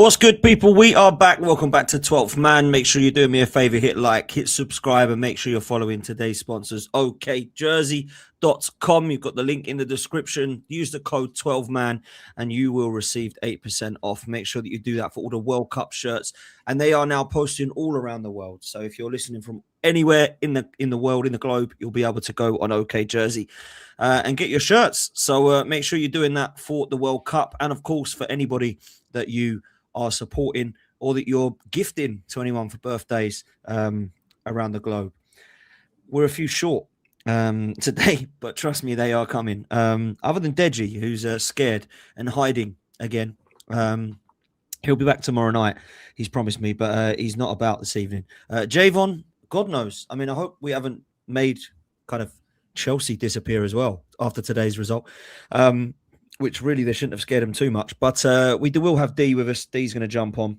What's good, people? We are back. Welcome back to 12th Man. Make sure you're doing me a favor, hit like, hit subscribe, and make sure you're following today's sponsors, okjersey.com. You've got the link in the description. Use the code 12Man and you will receive 8% off. Make sure that you do that for all the World Cup shirts, and they are now posting all around the world. So if you're listening from anywhere in the world, in the globe, you'll be able to go on OK Jersey and get your shirts. So make sure you're doing that for the World Cup, and of course for anybody that you are supporting or that you're gifting to anyone for birthdays around the globe. We're a few short today, but trust me, they are coming. Other than Deji, who's scared and hiding again. He'll be back tomorrow night, he's promised me, but he's not about this evening. Javon, God knows. I mean, I hope we haven't made kind of Chelsea disappear as well after today's result. Which really they shouldn't have scared him too much. But we will have D with us. D's going to jump on.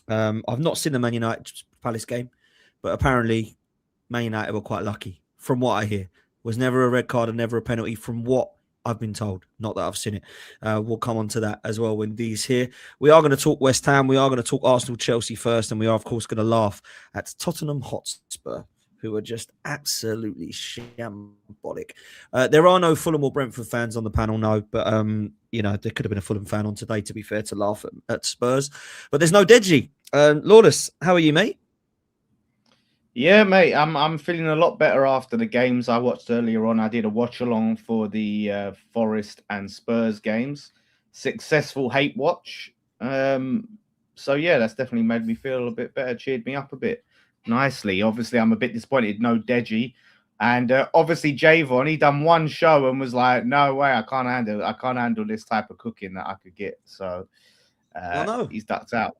I've not seen the Man United Palace game, but apparently Man United were quite lucky, from what I hear. Was never a red card and never a penalty, from what I've been told. Not that I've seen it. We'll come on to that as well when D's here. We are going to talk West Ham. We are going to talk Arsenal, Chelsea first, and we are, of course, going to laugh at Tottenham Hotspur, who are just absolutely shambolic. There are no Fulham or Brentford fans on the panel, no, but there could have been a Fulham fan on today, to be fair, to laugh at Spurs. But there's no Deji. Lawless, how are you, mate? Yeah, mate, I'm feeling a lot better after the games I watched earlier on. I did a watch along for the Forest and Spurs games. Successful hate watch. So yeah, that's definitely made me feel a bit better, cheered me up a bit. Nicely. Obviously, I'm a bit disappointed. No Deji, and obviously Javon. He done one show and was like, "No way, I can't handle this type of cooking that I could get." So he's ducked out.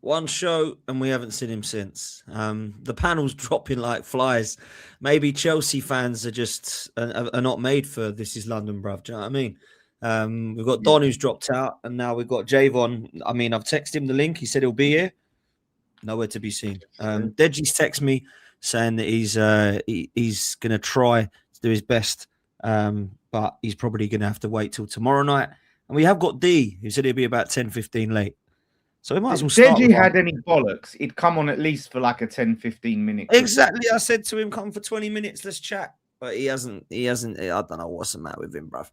One show, and we haven't seen him since. The panel's dropping like flies. Maybe Chelsea fans are just are not made for This Is London, bruv. Do you know what I mean? We've got Don who's dropped out, and now we've got Javon. I mean, I've texted him the link. He said he'll be here. Nowhere to be seen. Deji's text me saying that he's going to try to do his best, but he's probably going to have to wait till tomorrow night. And we have got D, who said he'll be about 10-15 late. So we might as well start. Deji had any bollocks, he'd come on at least for like a 10-15 minute. Exactly. I said to him, come for 20 minutes, let's chat. But he hasn't. I don't know what's the matter with him, bruv.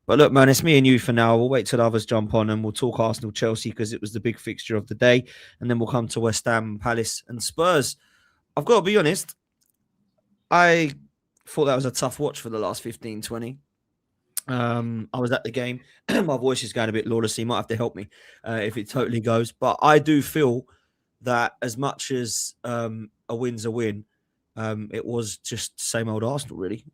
But look, man, it's me and you for now. We'll wait till the others jump on and we'll talk Arsenal, Chelsea, because it was the big fixture of the day. And then we'll come to West Ham, Palace and Spurs. I've got to be honest. I thought that was a tough watch for the last 15, 20. I was at the game. My voice is going a bit lawless. So you might have to help me if it totally goes. But I do feel that as much as a win's a win, it was just same old Arsenal, really.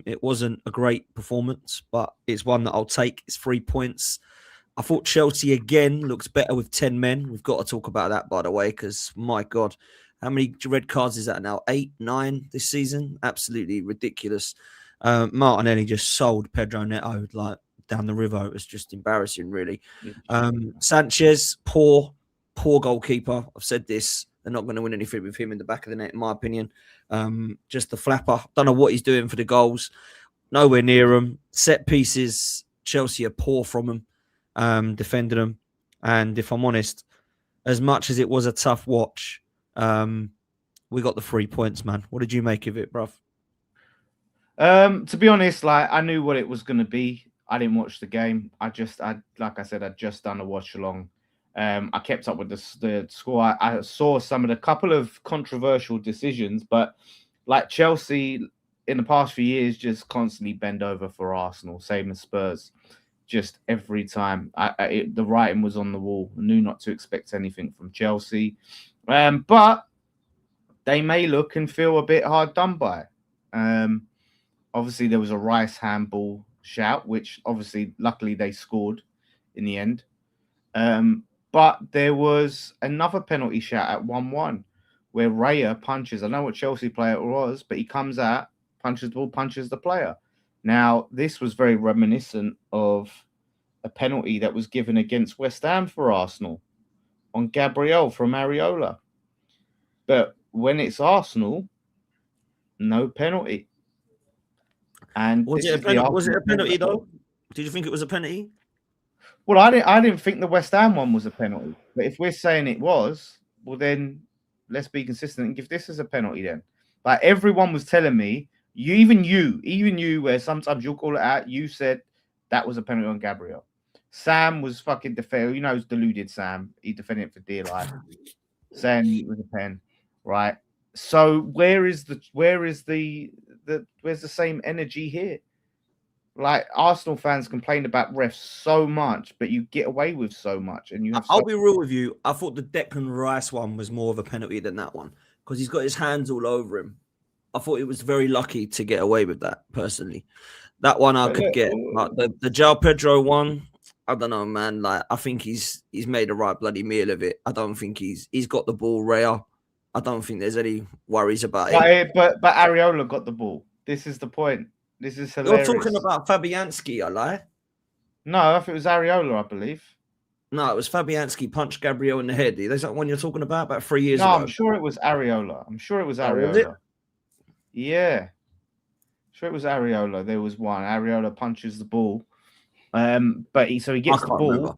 It wasn't a great performance, but it's one that I'll take. It's 3 points. I thought Chelsea again looks better with 10 men. We've got to talk about that, by the way, because my God, how many red cards is that now? 8, 9 this season? Absolutely ridiculous. Martinelli just sold Pedro Neto like down the river. It was just embarrassing, really. Sanchez, poor goalkeeper. I've said this. They're not going to win anything with him in the back of the net, in my opinion. Just the flapper. Don't know what he's doing for the goals. Nowhere near him. Set pieces, Chelsea are poor from him, defending them. And if I'm honest, as much as it was a tough watch, we got the 3 points, man. What did you make of it, bruv? To be honest, like I knew what it was going to be. I didn't watch the game. I'd just done a watch along. I kept up with the score. I saw some of the couple of controversial decisions, but like Chelsea in the past few years, just constantly bend over for Arsenal, same as Spurs. Just every time, the writing was on the wall. I knew not to expect anything from Chelsea, but they may look and feel a bit hard done by. Obviously, there was a Rice handball shout, which obviously, luckily, they scored in the end. But there was another penalty shout at 1-1 where Raya punches. I know what Chelsea player it was, but he comes out, punches the ball, punches the player. Now, this was very reminiscent of a penalty that was given against West Ham for Arsenal on Gabriel from Areola. But when it's Arsenal, no penalty. And was it a penalty though? Did you think it was a penalty? Well, I didn't think the West Ham one was a penalty. But if we're saying it was, well then let's be consistent and give this as a penalty then. Like everyone was telling me, even you, where sometimes you'll call it out, you said that was a penalty on Gabriel. Sam was fucking defending. You know, it's deluded Sam. He defended it for dear life, saying it was a pen, right? So where's the same energy here? Like Arsenal fans complain about refs so much, but you get away with so much, and you have. I'll be real with you. I thought the Declan Rice one was more of a penalty than that one because he's got his hands all over him. I thought it was very lucky to get away with that. Personally, that one I could get. Like the João Pedro one, I don't know, man. Like I think he's made a right bloody meal of it. I don't think he's got the ball rare. I don't think there's any worries about it. But Areola got the ball. This is the point. This is hilarious. You're talking about Fabianski, I lie. No, I think it was Areola, I believe. No, it was Fabianski punched Gabriel in the head. Is that one you're talking about 3 years ago? No, I'm sure it was Areola. Oh, yeah. Sure it was Areola. There was one. Areola punches the ball. But he gets the ball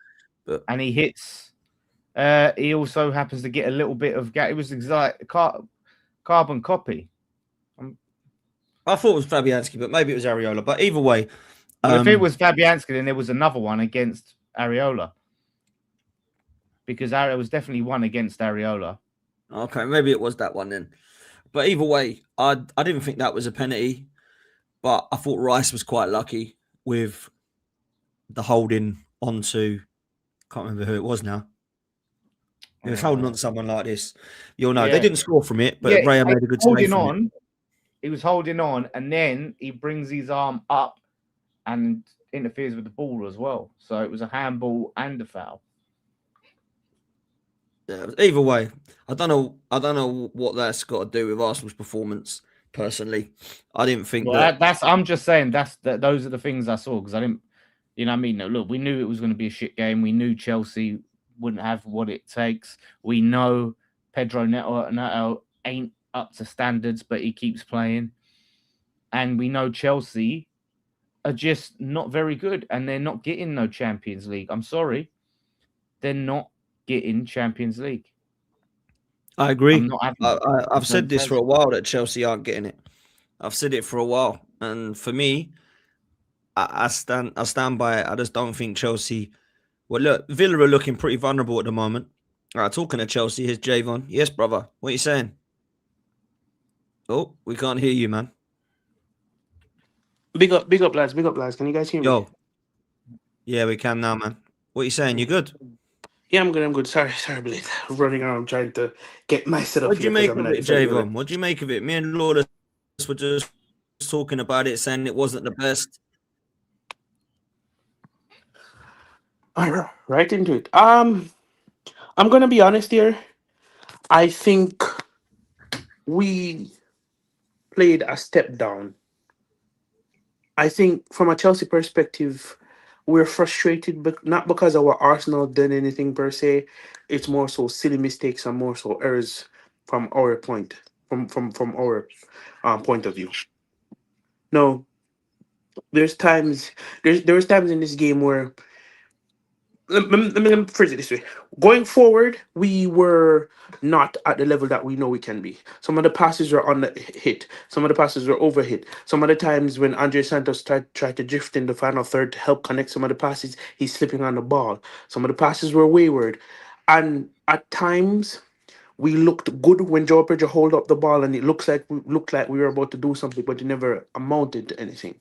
and he hits. He also happens to get a little bit of it was exact carbon copy. I thought it was Fabianski, but maybe it was Areola. But either way, if it was Fabianski, then there was another one against Areola. Because there was definitely one against Areola. Okay, maybe it was that one then. But either way, I didn't think that was a penalty. But I thought Rice was quite lucky with the holding onto. Can't remember who it was now. He was holding on to someone like this. You'll know they didn't score from it, but Raya made a good save from it. He was holding on, and then he brings his arm up and interferes with the ball as well. So it was a handball and a foul. Yeah, either way, I don't know what that's got to do with Arsenal's performance. Personally, I didn't think that's. I'm just saying those are the things I saw because I didn't. You know what I mean? Look, we knew it was going to be a shit game. We knew Chelsea wouldn't have what it takes. We know Pedro Neto ain't up to standards, but he keeps playing. And we know Chelsea are just not very good, and they're not getting no Champions League. I'm sorry. They're not getting Champions League. I agree. I've said this for a while that Chelsea aren't getting it. I've said it for a while. And for me, I stand by it. I just don't think Chelsea. Well, look, Villa are looking pretty vulnerable at the moment. All right, talking to Chelsea, here's Javon. Yes, brother. What are you saying? Oh, we can't hear you, man. Big up, lads. Can you guys hear me? Yo. Yeah, we can now, man. What are you saying? You good? Yeah, I'm good. Sorry, Blade. Running around trying to get my setup. What do you make of it, Javon? What do you make of it? Me and Lawless were just talking about it, saying it wasn't the best. All right, right into it. I'm gonna be honest here. I think we played a step down. I think from a Chelsea perspective, we're frustrated, but not because our Arsenal done anything per se. It's more so silly mistakes and more so errors from our point of view. No, there was times in this game where let me phrase it this way. Going forward, we were not at the level that we know we can be. Some of the passes were on the hit. Some of the passes were overhit. Some of the times when Andre Santos tried to drift in the final third to help connect some of the passes, he's slipping on the ball. Some of the passes were wayward. And at times, we looked good when Joe Pedro hold up the ball and it looked like we were about to do something, but it never amounted to anything.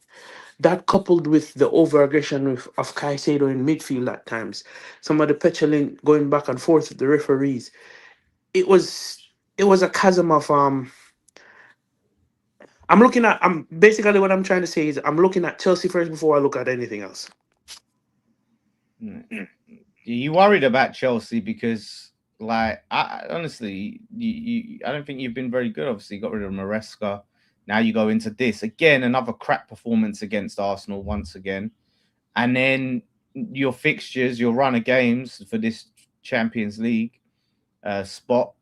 That coupled with the over-aggression of Caicedo in midfield at times, some of the petulant going back and forth with the referees, it was a chasm of basically what I'm trying to say is I'm looking at Chelsea first before I look at anything else. You worried about Chelsea because, like, honestly, I don't think you've been very good. Obviously, you got rid of Maresca. Now you go into this again, another crap performance against Arsenal once again, and then your fixtures, your run of games for this Champions League spot,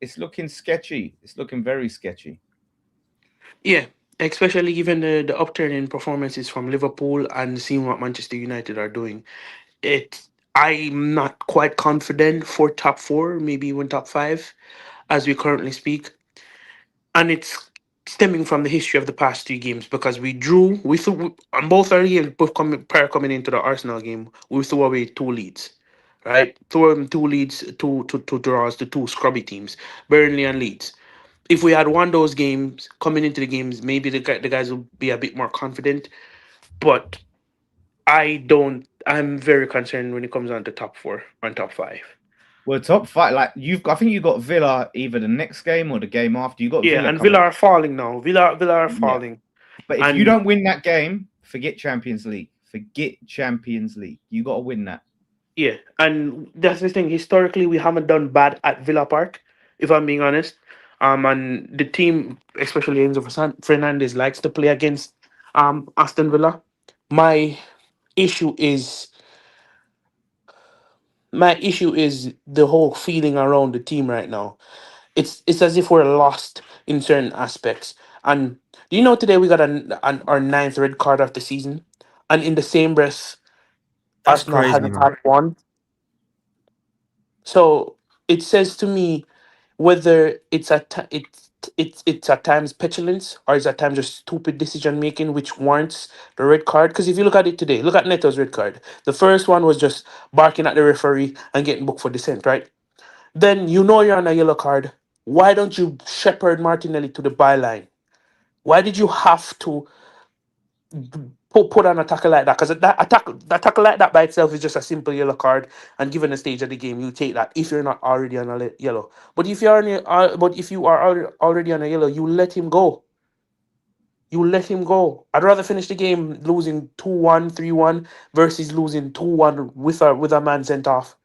it's looking sketchy. It's looking very sketchy. Yeah, especially given the upturn in performances from Liverpool and seeing what Manchester United are doing. it I'm not quite confident for top four, maybe even top five, as we currently speak. And it's stemming from the history of the past three games because we drew, we threw on both our games, both prior coming into the Arsenal game, we threw away two leads, right? Threw them two leads, two draws to two scrubby teams, Burnley and Leeds. If we had won those games coming into the games, maybe the guys will be a bit more confident. But I'm very concerned when it comes on to top four and top five. Well, top five, like I think you got Villa either the next game or the game after. You got Yeah, Villa and Villa coming. are falling now. Villa are Yeah, falling. but if you And don't win that game, forget Champions League. Forget Champions League. You got to win that. yeah, and that's the thing. Historically, we haven't done bad at Villa Park, if I'm being honest. And the team, especially Enzo Fernandez, likes to play against Aston Villa. My issue is my issue is the whole feeling around the team right now. It's as if we're lost in certain aspects. And do you know today we got our ninth red card of the season, and in the same breath, That's Arsenal crazy, hasn't man. had one. So it says to me whether it's at times petulance or it's at times just stupid decision making which warrants the red card. Because if you look at it today, look at Neto's red card. The first one was just barking at the referee and getting booked for dissent, right? Then you know you're on a yellow card. Why don't you shepherd Martinelli to the byline? Why did you have to put on a tackle like that? Because that tackle like that by itself is just a simple yellow card. And given the stage of the game, you take that if you're not already on a yellow. But if you're on but if you are already on a yellow, you let him go. You let him go. I'd rather finish the game losing 2-1, 3-1 versus losing 2-1 with a man sent off.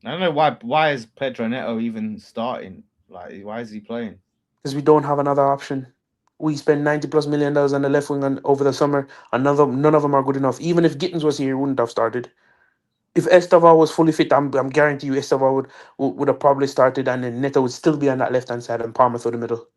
I don't know why. Why is Pedro Neto even starting? Like, why is he playing? Because we don't have another option. We spent 90 plus $1 million on the left wing over the summer. None of them are good enough. Even if Gittins was here, he wouldn't have started. If Esteva was fully fit, I'm guarantee you Esteva would have probably started, and then Neto would still be on that left hand side and Palmer through the middle.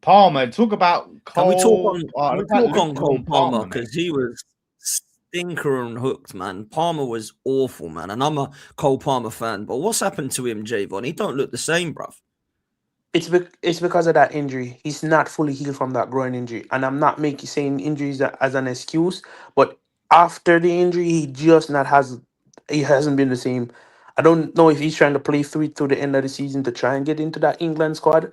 Palmer. Talk about Can we talk Cole. on Oh, can we look at talk Luke on was Cole on Palmer Palmer, mate. because he was stinker and hooked, man. Palmer was awful, man, and I'm a Cole Palmer fan. But what's happened to him, Javon? He don't look the same, bruv. It's because of that injury. He's not fully healed from that groin injury, and I'm not making saying injuries as an excuse. But after the injury, he hasn't been the same. I don't know if he's trying to play through the end of the season to try and get into that England squad,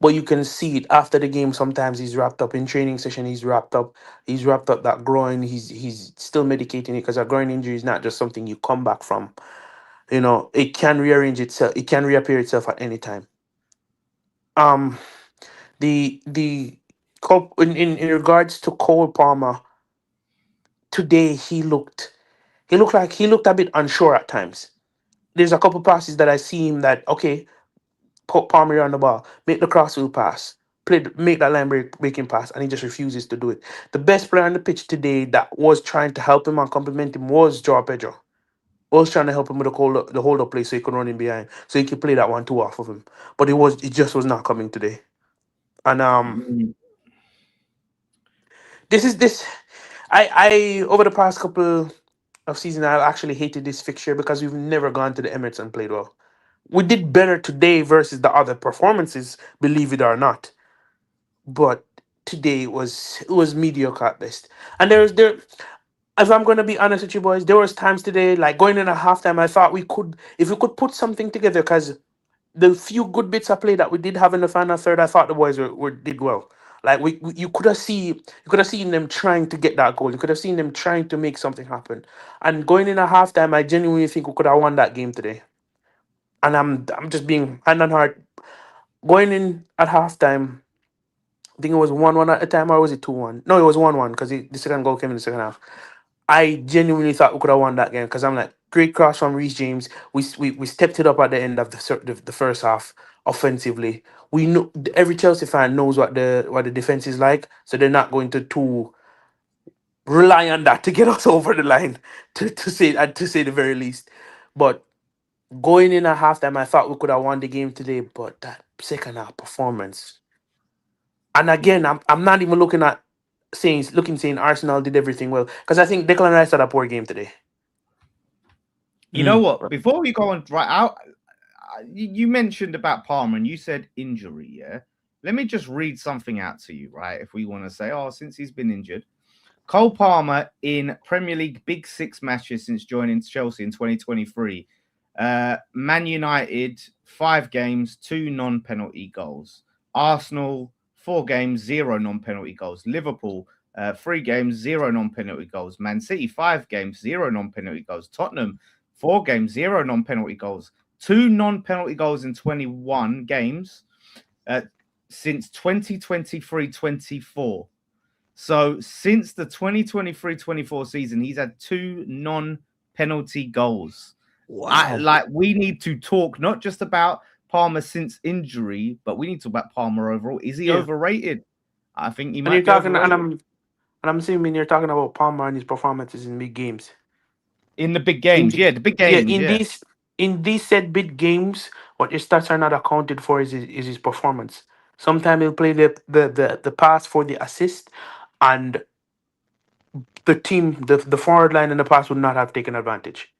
but you can see it after the game. Sometimes he's wrapped up in training session. He's wrapped up that groin. He's still medicating it because a groin injury is not just something you come back from. It can rearrange itself. It can reappear itself at any time. Um, the in regards to Cole Palmer today, he looked a bit unsure at times. There's a couple passes that I see him that okay, put Palmer on the ball, make the crossfield pass, make that breaking pass, and he just refuses to do it. The best player on the pitch today that was trying to help him and compliment him was Joao Pedro. Was trying to help him with the hold up play so he could run in behind, so he could play that 1-2 off of him. But it just was not coming today. And Mm. this is this I over the past couple of seasons I've actually hated this fixture because we've never gone to the Emirates and played well. We did better today versus the other performances, believe it or not. But today it was mediocre at best. And there if I'm gonna be honest with you boys, there was times today, like going in at halftime, I thought if we could put something together, because the few good bits of play that we did have in the final third, I thought the boys did well. Like you could have seen them trying to get that goal. You could have seen them trying to make something happen. And going in at halftime, I genuinely think we could have won that game today. And I'm just being hand on heart. Going in at halftime, I think it was 1-1 at the time, or was it 2-1? No, it was 1-1 because the second goal came in the second half. I genuinely thought we could have won that game because I'm like, great cross from Reece James. We stepped it up at the end of the first half offensively. We know every Chelsea fan knows what the defense is like, so they're not going to too rely on that to get us over the line, to say the very least. But going in at halftime, I thought we could have won the game today, but that second half performance. And again, I'm not even looking at saying Arsenal did everything well, because I think Declan Rice had a poor game today. You know what? Before we go on, right out, you mentioned about Palmer and you said injury. Yeah, let me just read something out to you, right? If we want to say, oh, since he's been injured, Cole Palmer in Premier League Big Six matches since joining Chelsea in 2023. Man United 5 games, 2 non-penalty goals. Arsenal 4 games, 0 non-penalty goals. Liverpool 3 games, 0 non-penalty goals. Man City 5 games, 0 non-penalty goals. Tottenham 4 games, 0 non-penalty goals. 2 non-penalty goals in 21 games since 2023-24. So since the 2023-24 season, he's had 2 non-penalty goals. Wow. We need to talk not just about Palmer since injury, but we need to talk about Palmer overall. Is he overrated? I think he might be overrated. And I'm assuming you're talking about Palmer and his performances in big games. In the big games, the big games. In these said big games, what your stats are not accounted for is his performance. Sometimes he'll play the pass for the assist, and the team, the forward line in the pass would not have taken advantage.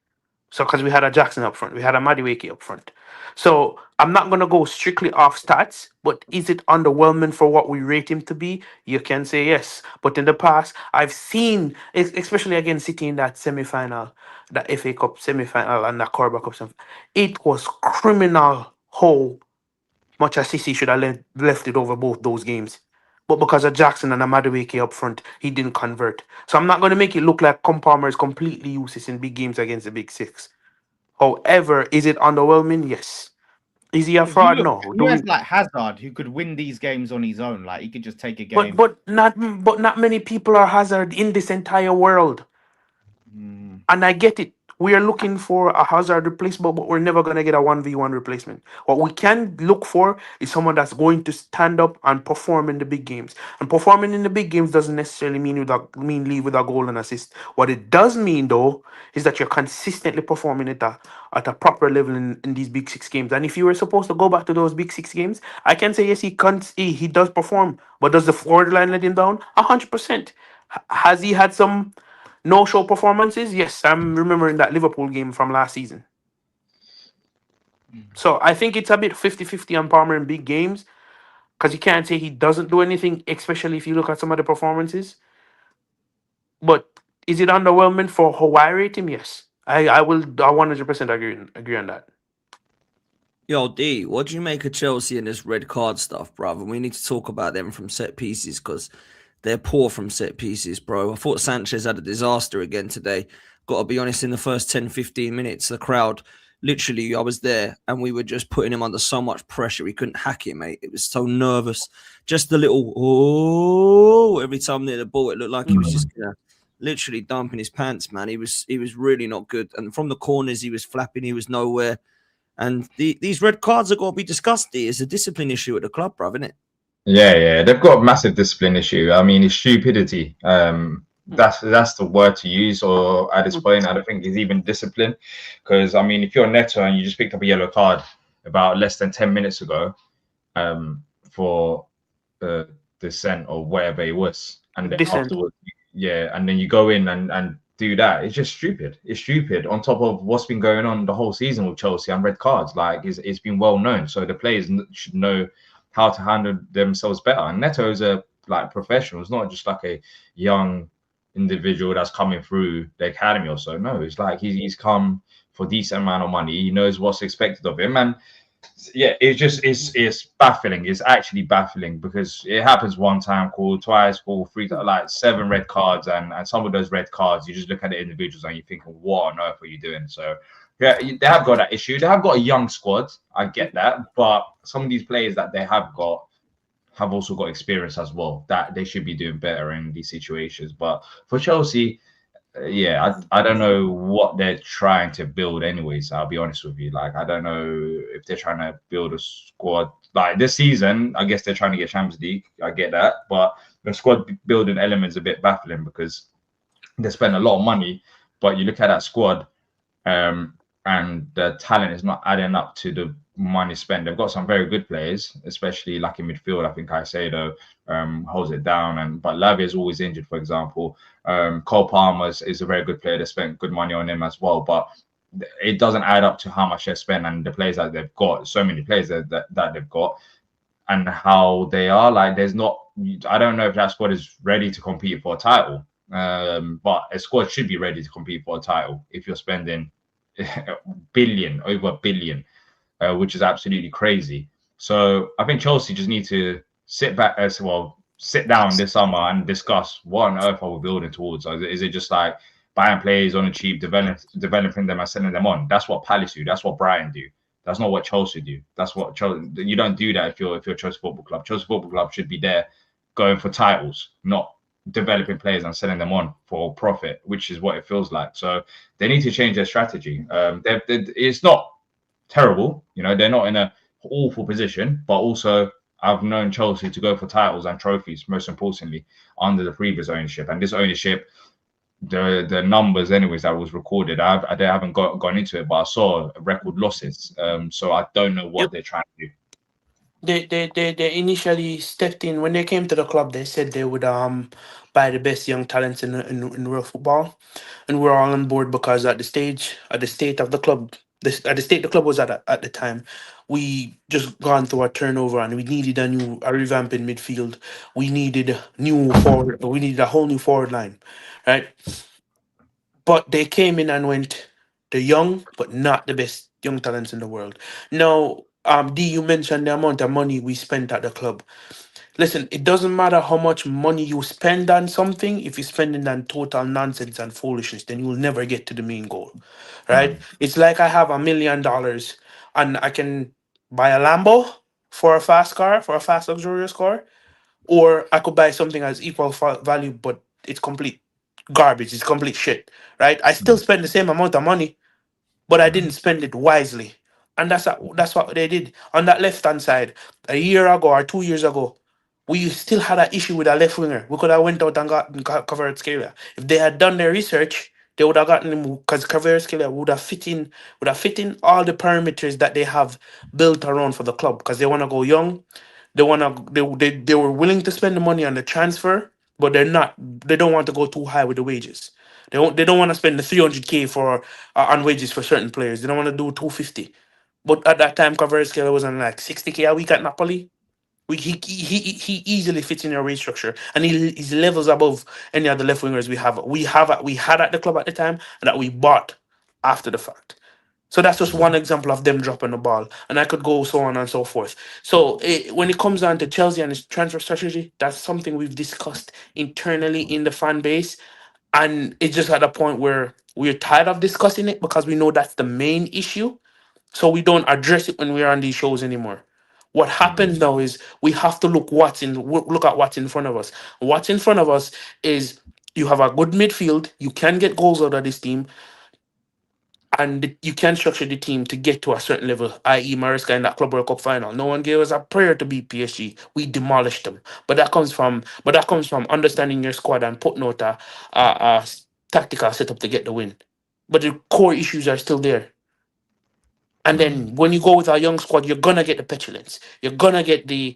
So, because we had a Jackson up front, we had a Madueke up front. So, I'm not going to go strictly off stats, but is it underwhelming for what we rate him to be? You can say yes. But in the past, I've seen, especially against City in that semi-final, that FA Cup semi-final and that Carabao Cup semi, it was criminal how much as City should have left it over both those games. But because of Jackson and Madueke up front, he didn't convert. So I'm not going to make it look like Palmer is completely useless in big games against the Big Six. However, is it underwhelming? Yes. Is he a fraud? No. He has like Hazard, who could win these games on his own. Like he could just take a game. But not many people are Hazard in this entire world. And I get it. We are looking for a Hazard replacement, but we're never going to get a 1v1 replacement. What we can look for is someone that's going to stand up and perform in the big games. And performing in the big games doesn't necessarily mean leave with a goal and assist. What it does mean, though, is that you're consistently performing at a proper level in these Big Six games. And if you were supposed to go back to those Big Six games, I can say, yes, he does perform. But does the forward line let him down? 100%. Has he had some no-show performances? Yes, I'm remembering that Liverpool game from last season. So I think it's a bit 50-50 on Palmer in big games, because you can't say he doesn't do anything, especially if you look at some of the performances. But is it underwhelming for how I rate him? Yes. I will 100% agree on that. Yo, D, what do you make of Chelsea and this red card stuff, brother? We need to talk about them from set pieces, because they're poor from set pieces, bro. I thought Sanchez had a disaster again today. Got to be honest, in the first 10, 15 minutes, the crowd, literally, I was there, and we were just putting him under so much pressure. We couldn't hack it, mate. It was so nervous. Just the little, oh, every time near the ball, it looked like he was just literally dumping his pants, man. He was really not good. And from the corners, he was flapping. He was nowhere. And these red cards are going to be discussed. It's a discipline issue at the club, bruv, isn't it? Yeah, they've got a massive discipline issue. I mean, it's stupidity. That's the word to use. Or at this point, I don't think it's even discipline. Because I mean, if you're Neto and you just picked up a yellow card about less than 10 minutes ago, for dissent or whatever it was, and then afterwards, and then you go in and do that. It's just stupid. It's stupid. On top of what's been going on the whole season with Chelsea and red cards, like it's been well known. So the players should know how to handle themselves better. And Neto's a professional. It's not just like a young individual that's coming through the academy or so. No, it's like he's come for a decent amount of money. He knows what's expected of him. And yeah, it's baffling. It's actually baffling, because it happens one time, called twice, called 3, like 7 red cards, and some of those red cards, you just look at the individuals and you're thinking, what on earth are you doing? So yeah, they have got that issue. They have got a young squad. I get that, but some of these players that they have got have also got experience as well, that they should be doing better in these situations. But for Chelsea, I don't know what they're trying to build anyways. I'll be honest with you. Like, I don't know if they're trying to build a squad. Like this season, I guess they're trying to get Champions League. I get that. But the squad building element is a bit baffling, because they spend a lot of money, but you look at that squad, and the talent is not adding up to money spent. They've got some very good players, especially like in midfield. I think Caicedo holds it down, but Lavia is always injured, for example. Cole Palmer is a very good player. They spent good money on him as well, but it doesn't add up to how much they spend and the players that they've got. So many players that they've got and how they are. Like, there's not. I don't know if that squad is ready to compete for a title. But a squad should be ready to compete for a title if you're spending over a billion, which is absolutely crazy. So I think Chelsea just need to sit down this summer and discuss what on earth are we building towards. Is it just like buying players on a cheap, developing them and sending them on? That's what Palace do. That's what Brighton do. That's not what Chelsea do. That's what you don't do that if you're Chelsea Football Club. Chelsea Football Club should be there going for titles, not developing players and selling them on for profit, which is what it feels like. So they need to change their strategy. It's not terrible, they're not in a awful position, but also I've known Chelsea to go for titles and trophies, most importantly, under the previous ownership. And this ownership, the numbers anyways that was recorded, I haven't gone into it, but I saw record losses. So I don't know what they're trying to do. They initially stepped in when they came to the club. They said they would buy the best young talents in world football, and we're all on board because at the state of the club, at the state the club was at the time, we just gone through a turnover and we needed a revamp in midfield. We needed new forward. We needed a whole new forward line, right? But they came in and went the young, but not the best young talents in the world. Now, D, you mentioned the amount of money we spent at the club. Listen, it doesn't matter how much money you spend on something. If you spend it on total nonsense and foolishness, then you will never get to the main goal, right? It's like I have $1 million and I can buy a Lambo for a fast car, for a fast luxurious car, or I could buy something as equal value, but it's complete garbage. It's complete shit, right? I still spend the same amount of money, but I didn't spend it wisely. And that's what they did on that left hand side. A year ago or 2 years ago, we still had an issue with a left winger. We could have went out and covered Scalia. If they had done their research, they would have gotten him because Scalia would have fit in all the parameters that they have built around for the club because they want to go young. They were willing to spend the money on the transfer, but they don't want to go too high with the wages. They don't want to spend the 300K for on wages for certain players. They don't want to do 250. But at that time, Kvaratskhelia was on like 60K a week at Napoli. He easily fits in your wage structure, and he's levels above any other left wingers we have. We had at the club at the time, and that we bought after the fact. So that's just one example of them dropping the ball, and I could go so on and so forth. So when it comes down to Chelsea and its transfer strategy, that's something we've discussed internally in the fan base, and it's just at a point where we're tired of discussing it because we know that's the main issue. So we don't address it when we're on these shows anymore. What happens now is we have to look at what's in front of us. What's in front of us is you have a good midfield. You can get goals out of this team, and you can structure the team to get to a certain level, i.e. Maresca in that Club World Cup final. No one gave us a prayer to beat PSG. We demolished them. But that comes from understanding your squad and putting out a tactical setup to get the win. But the core issues are still there. And then when you go with our young squad, you're gonna get the petulance. You're going to get the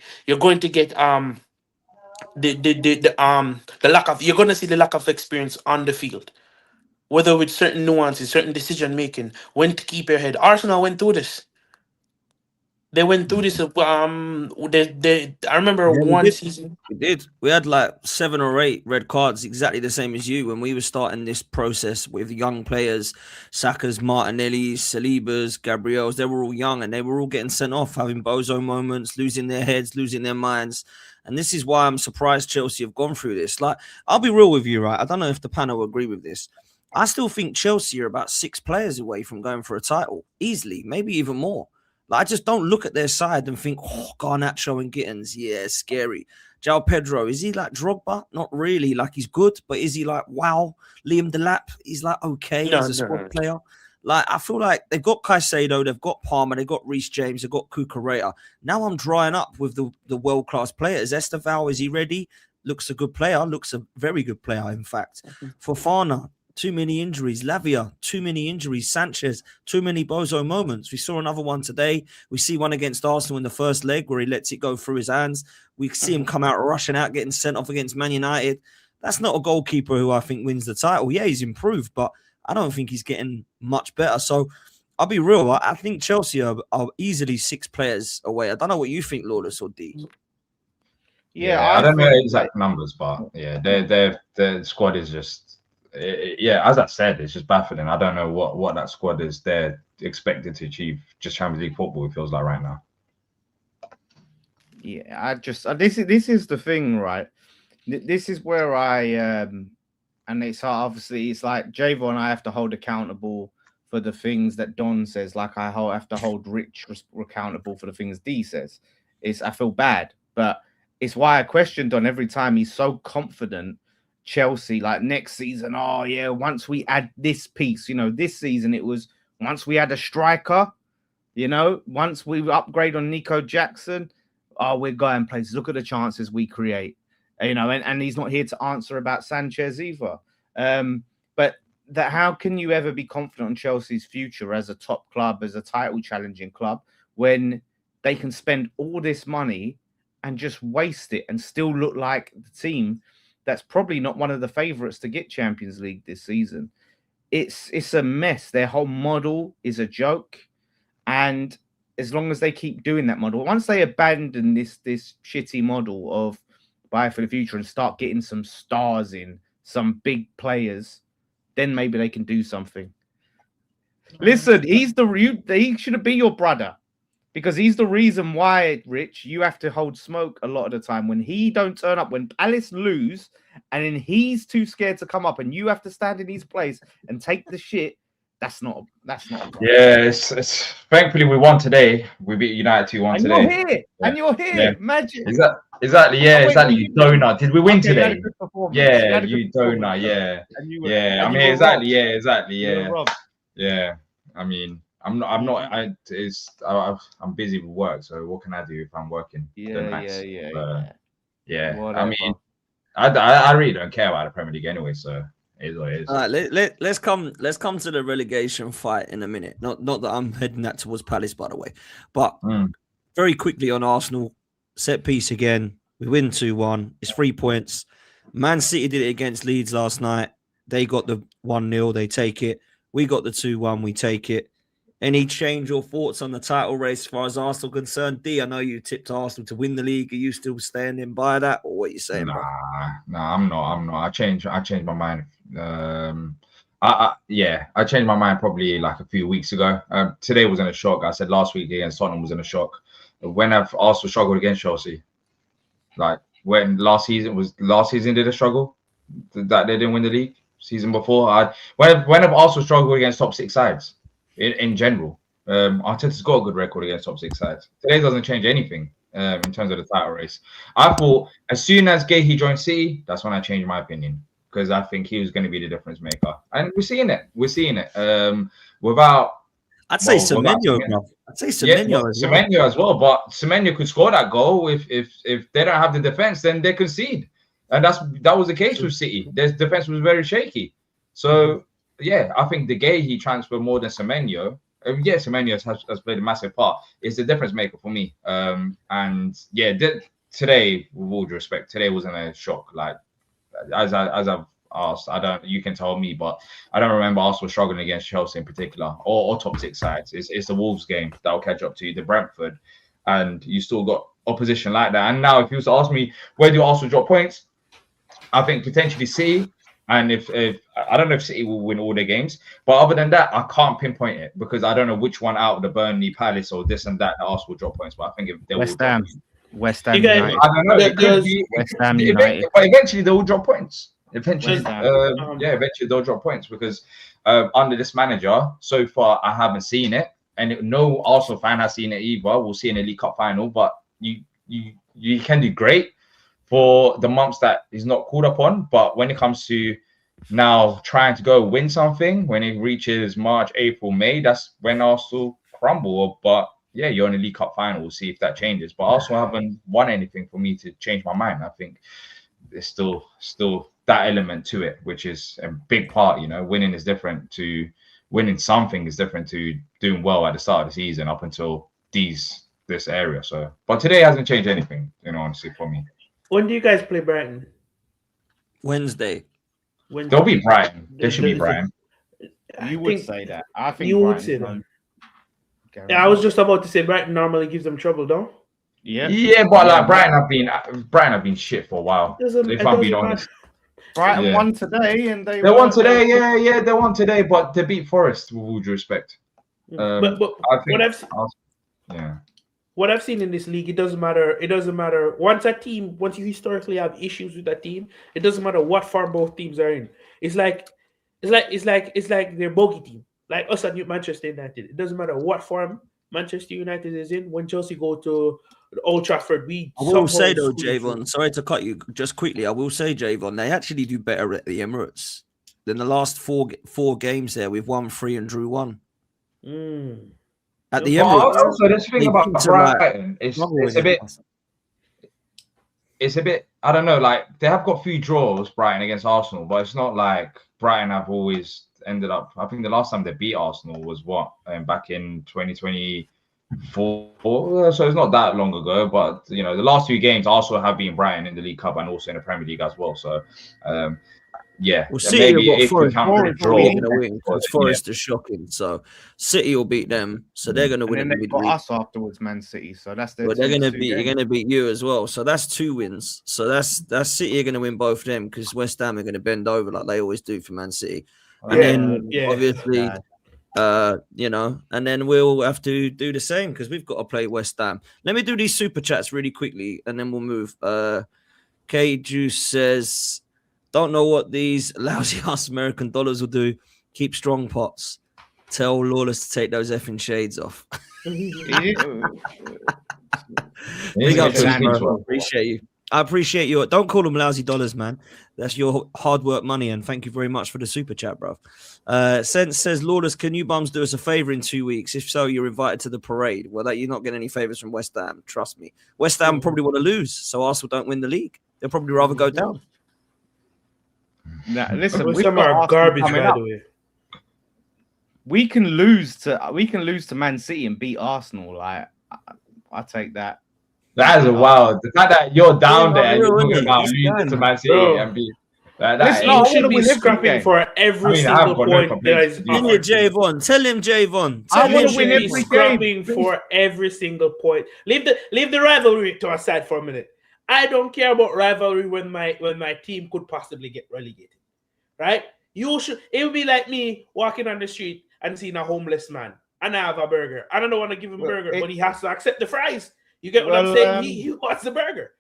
lack of you're gonna see the lack of experience on the field. Whether with certain nuances, certain decision making, when to keep your head. Arsenal went through this. They went through this. I remember one season. We did. We had like 7 or 8 red cards, exactly the same as you when we were starting this process with young players, Saka's, Martinelli's, Saliba's, Gabriel's. They were all young and they were all getting sent off, having bozo moments, losing their heads, losing their minds. And this is why I'm surprised Chelsea have gone through this. Like, I'll be real with you, right? I don't know if the panel agree with this. I still think Chelsea are about 6 players away from going for a title, easily, maybe even more. Like, I just don't look at their side and think, oh, Garnacho and Gittins, yeah, scary. João Pedro, is he like Drogba? Not really. Like, he's good, but is he like, wow? Liam Delap, he's like, okay, as a squad player. Like, I feel like they've got Caicedo, they've got Palmer, they've got Reece James, they've got Cucurella. Now I'm drying up with the world-class players. Esteval, is he ready? Looks a good player, looks a very good player, in fact. Fofana, too many injuries. Lavia, too many injuries. Sanchez, too many bozo moments. We saw another one today. We see one against Arsenal in the first leg where he lets it go through his hands. We see him come out rushing out, getting sent off against Man United. That's not a goalkeeper who I think wins the title. Yeah, he's improved, but I don't think he's getting much better. So I'll be real. I think Chelsea are easily 6 players away. I don't know what you think, Lawless or D. Yeah, I don't know think exact numbers, but yeah, their squad is just as I said, it's just baffling. I don't know what that squad is they're expected to achieve. Just Champions League football, it feels like right now. Yeah, this is the thing, right? This is where I and it's obviously it's like Javon and I have to hold accountable for the things that Don says, like I have to hold Rich accountable for the things D says. I feel bad, but it's why I question Don every time. He's so confident. Chelsea, like next season, oh yeah, once we add this piece, this season it was once we add a striker, once we upgrade on Nico Jackson, oh, we're going places. Look at the chances we create, and he's not here to answer about Sanchez either. But that how can you ever be confident on Chelsea's future as a top club, as a title challenging club, when they can spend all this money and just waste it and still look like the team that's probably not one of the favourites to get Champions League this season? It's a mess. Their whole model is a joke. And as long as they keep doing that model, once they abandon this shitty model of buy for the future and start getting some stars in, some big players, then maybe they can do something. Listen, he shouldn't be your brother. Because he's the reason why, Rich, you have to hold smoke a lot of the time. When he don't turn up, when Palace lose, and then he's too scared to come up, and you have to stand in his place and take the shit. That's not. Yeah, it's thankfully we won today. We beat United 2-1 today. You're here. Yeah. Magic. Exactly. Yeah, exactly. You donut. Did we win today? Yeah, you donut. Yeah. I mean, exactly. Yeah, exactly. Yeah. Yeah. I mean, I'm busy with work, so what can I do if I'm working? Yeah. I mean, I really don't care about the Premier League anyway, so it is what it is. All right, let's come to the relegation fight in a minute. Not that I'm heading that towards Palace, by the way, but very quickly on Arsenal, set piece again. We win 2-1. It's 3 points. Man City did it against Leeds last night. They got the 1-0. They take it. We got the 2-1. We take it. Any change or thoughts on the title race as far as Arsenal concerned? D, I know you tipped Arsenal to win the league. Are you still standing by that, or what are you saying? Nah, I'm not. I changed my mind. I changed my mind probably like a few weeks ago. Today was in a shock. I said last week against Tottenham was in a shock. When have Arsenal struggled against Chelsea? Like when last season did a struggle that they didn't win the league season before. When have Arsenal struggled against top 6 sides? In general, Arteta's got a good record against top 6 sides. Today doesn't change anything in terms of the title race. I thought as soon as Gahey joined City, that's when I changed my opinion, because I think he was going to be the difference maker, and we're seeing it. I'd say Semenyo, bro. I'd say Semenyo as well. But Semenyo could score that goal if they don't have the defense, then they concede, and that was the case with City. Their defense was very shaky, so. Yeah, I think the Gahey transfer more than Semenyo. Semenyo has played a massive part. It's the difference maker for me. Today, with all due respect, today wasn't a shock. Like as I've asked, you can tell me, but I don't remember Arsenal struggling against Chelsea in particular or top 6 sides. It's the Wolves game that will catch up to you, the Brentford, and you still got opposition like that. And now, if you was to ask me where do Arsenal drop points, I think potentially City. And if I don't know if City will win all their games, but other than that, I can't pinpoint it because I don't know which one out of the Burnley, Palace, or this and that Arsenal will drop points. But I think if they West Ham United. I don't know. West Ham United. But eventually they will drop points. Eventually they'll drop points because under this manager, so far I haven't seen it, and no Arsenal fan has seen it either. We'll see in the League Cup final, but you can do great for the months that he's not called upon. But when it comes to now trying to go win something, when it reaches March, April, May, that's when Arsenal crumble. But yeah, you're in the League Cup final. We'll see if that changes. But Arsenal haven't won anything for me to change my mind. I think it's still that element to it, which is a big part. You know, winning is different to winning something is different to doing well at the start of the season up until this area. So, but today hasn't changed anything, you know, honestly, for me. When do you guys play Brighton? Wednesday. They'll be Brighton. They should be Brighton. You would say that. I think you would Brighton's say no that. Yeah, I was just about to say Brighton normally gives them trouble, don't? Yeah, but like Brighton have been shit for a while. If I'm being honest. Brighton won today, and they won today. Yeah, they won today, but they beat Forest with all due respect. But I think what I've seen in this league, it doesn't matter. It doesn't matter once you historically have issues with that team, it doesn't matter what form both teams are in. It's like their bogey team, like us at Manchester United. It doesn't matter what form Manchester United is in. When Chelsea go to Old Trafford, I will say though, Javon, sorry to cut you just quickly. I will say, Javon, they actually do better at the Emirates than the last four games there. We've won 3 and drew 1. At the Emirates. Also, this thing about Brighton, it's a bit. I don't know. Like they have got a few draws, Brighton against Arsenal, but it's not like Brighton have always ended up. I think the last time they beat Arsenal was back in 2024. So it's not that long ago. But you know, the last 2 games Arsenal have been Brighton in the League Cup and also in the Premier League as well. So. We'll see. Maybe if we can't really draw, going to win because Forest is shocking. So City will beat them. So they're going to win. And then they've got us afterwards, Man City. So that's their. But they're going to beat you as well. So that's 2 wins. So that's City are going to win both of them because West Ham are going to bend over like they always do for Man City. And then obviously, you know, and then we'll have to do the same because we've got to play West Ham. Let me do these super chats really quickly, and then we'll move. K Juice says. Don't know what these lousy ass American dollars will do. Keep strong pots. Tell Lawless to take those effing shades off. Big up to you, bro. Appreciate you. I appreciate you. Don't call them lousy dollars, man. That's your hard work money, and thank you very much for the super chat, bro. Sense says, Lawless, can you bums do us a favor in 2 weeks? If so, you're invited to the parade. Well, you're not getting any favors from West Ham. Trust me. West Ham probably want to lose, so Arsenal don't win the league. They'll probably rather go down. Now, listen, we've got garbage, by the way. We can lose to Man City and beat Arsenal. Like, I take that. That is wild. The fact that you're down there and you're talking about losing to Man City and beat. You should be scrapping for every single point. Guys, tell him, Javon. I want to win every scrapping for every single point. Leave the rivalry to our side for a minute. I don't care about rivalry when my team could possibly get relegated, right? It would be like me walking on the street and seeing a homeless man, and I have a burger. I don't want to give him a burger, but he has to accept the fries. You get what I'm saying? He wants the burger.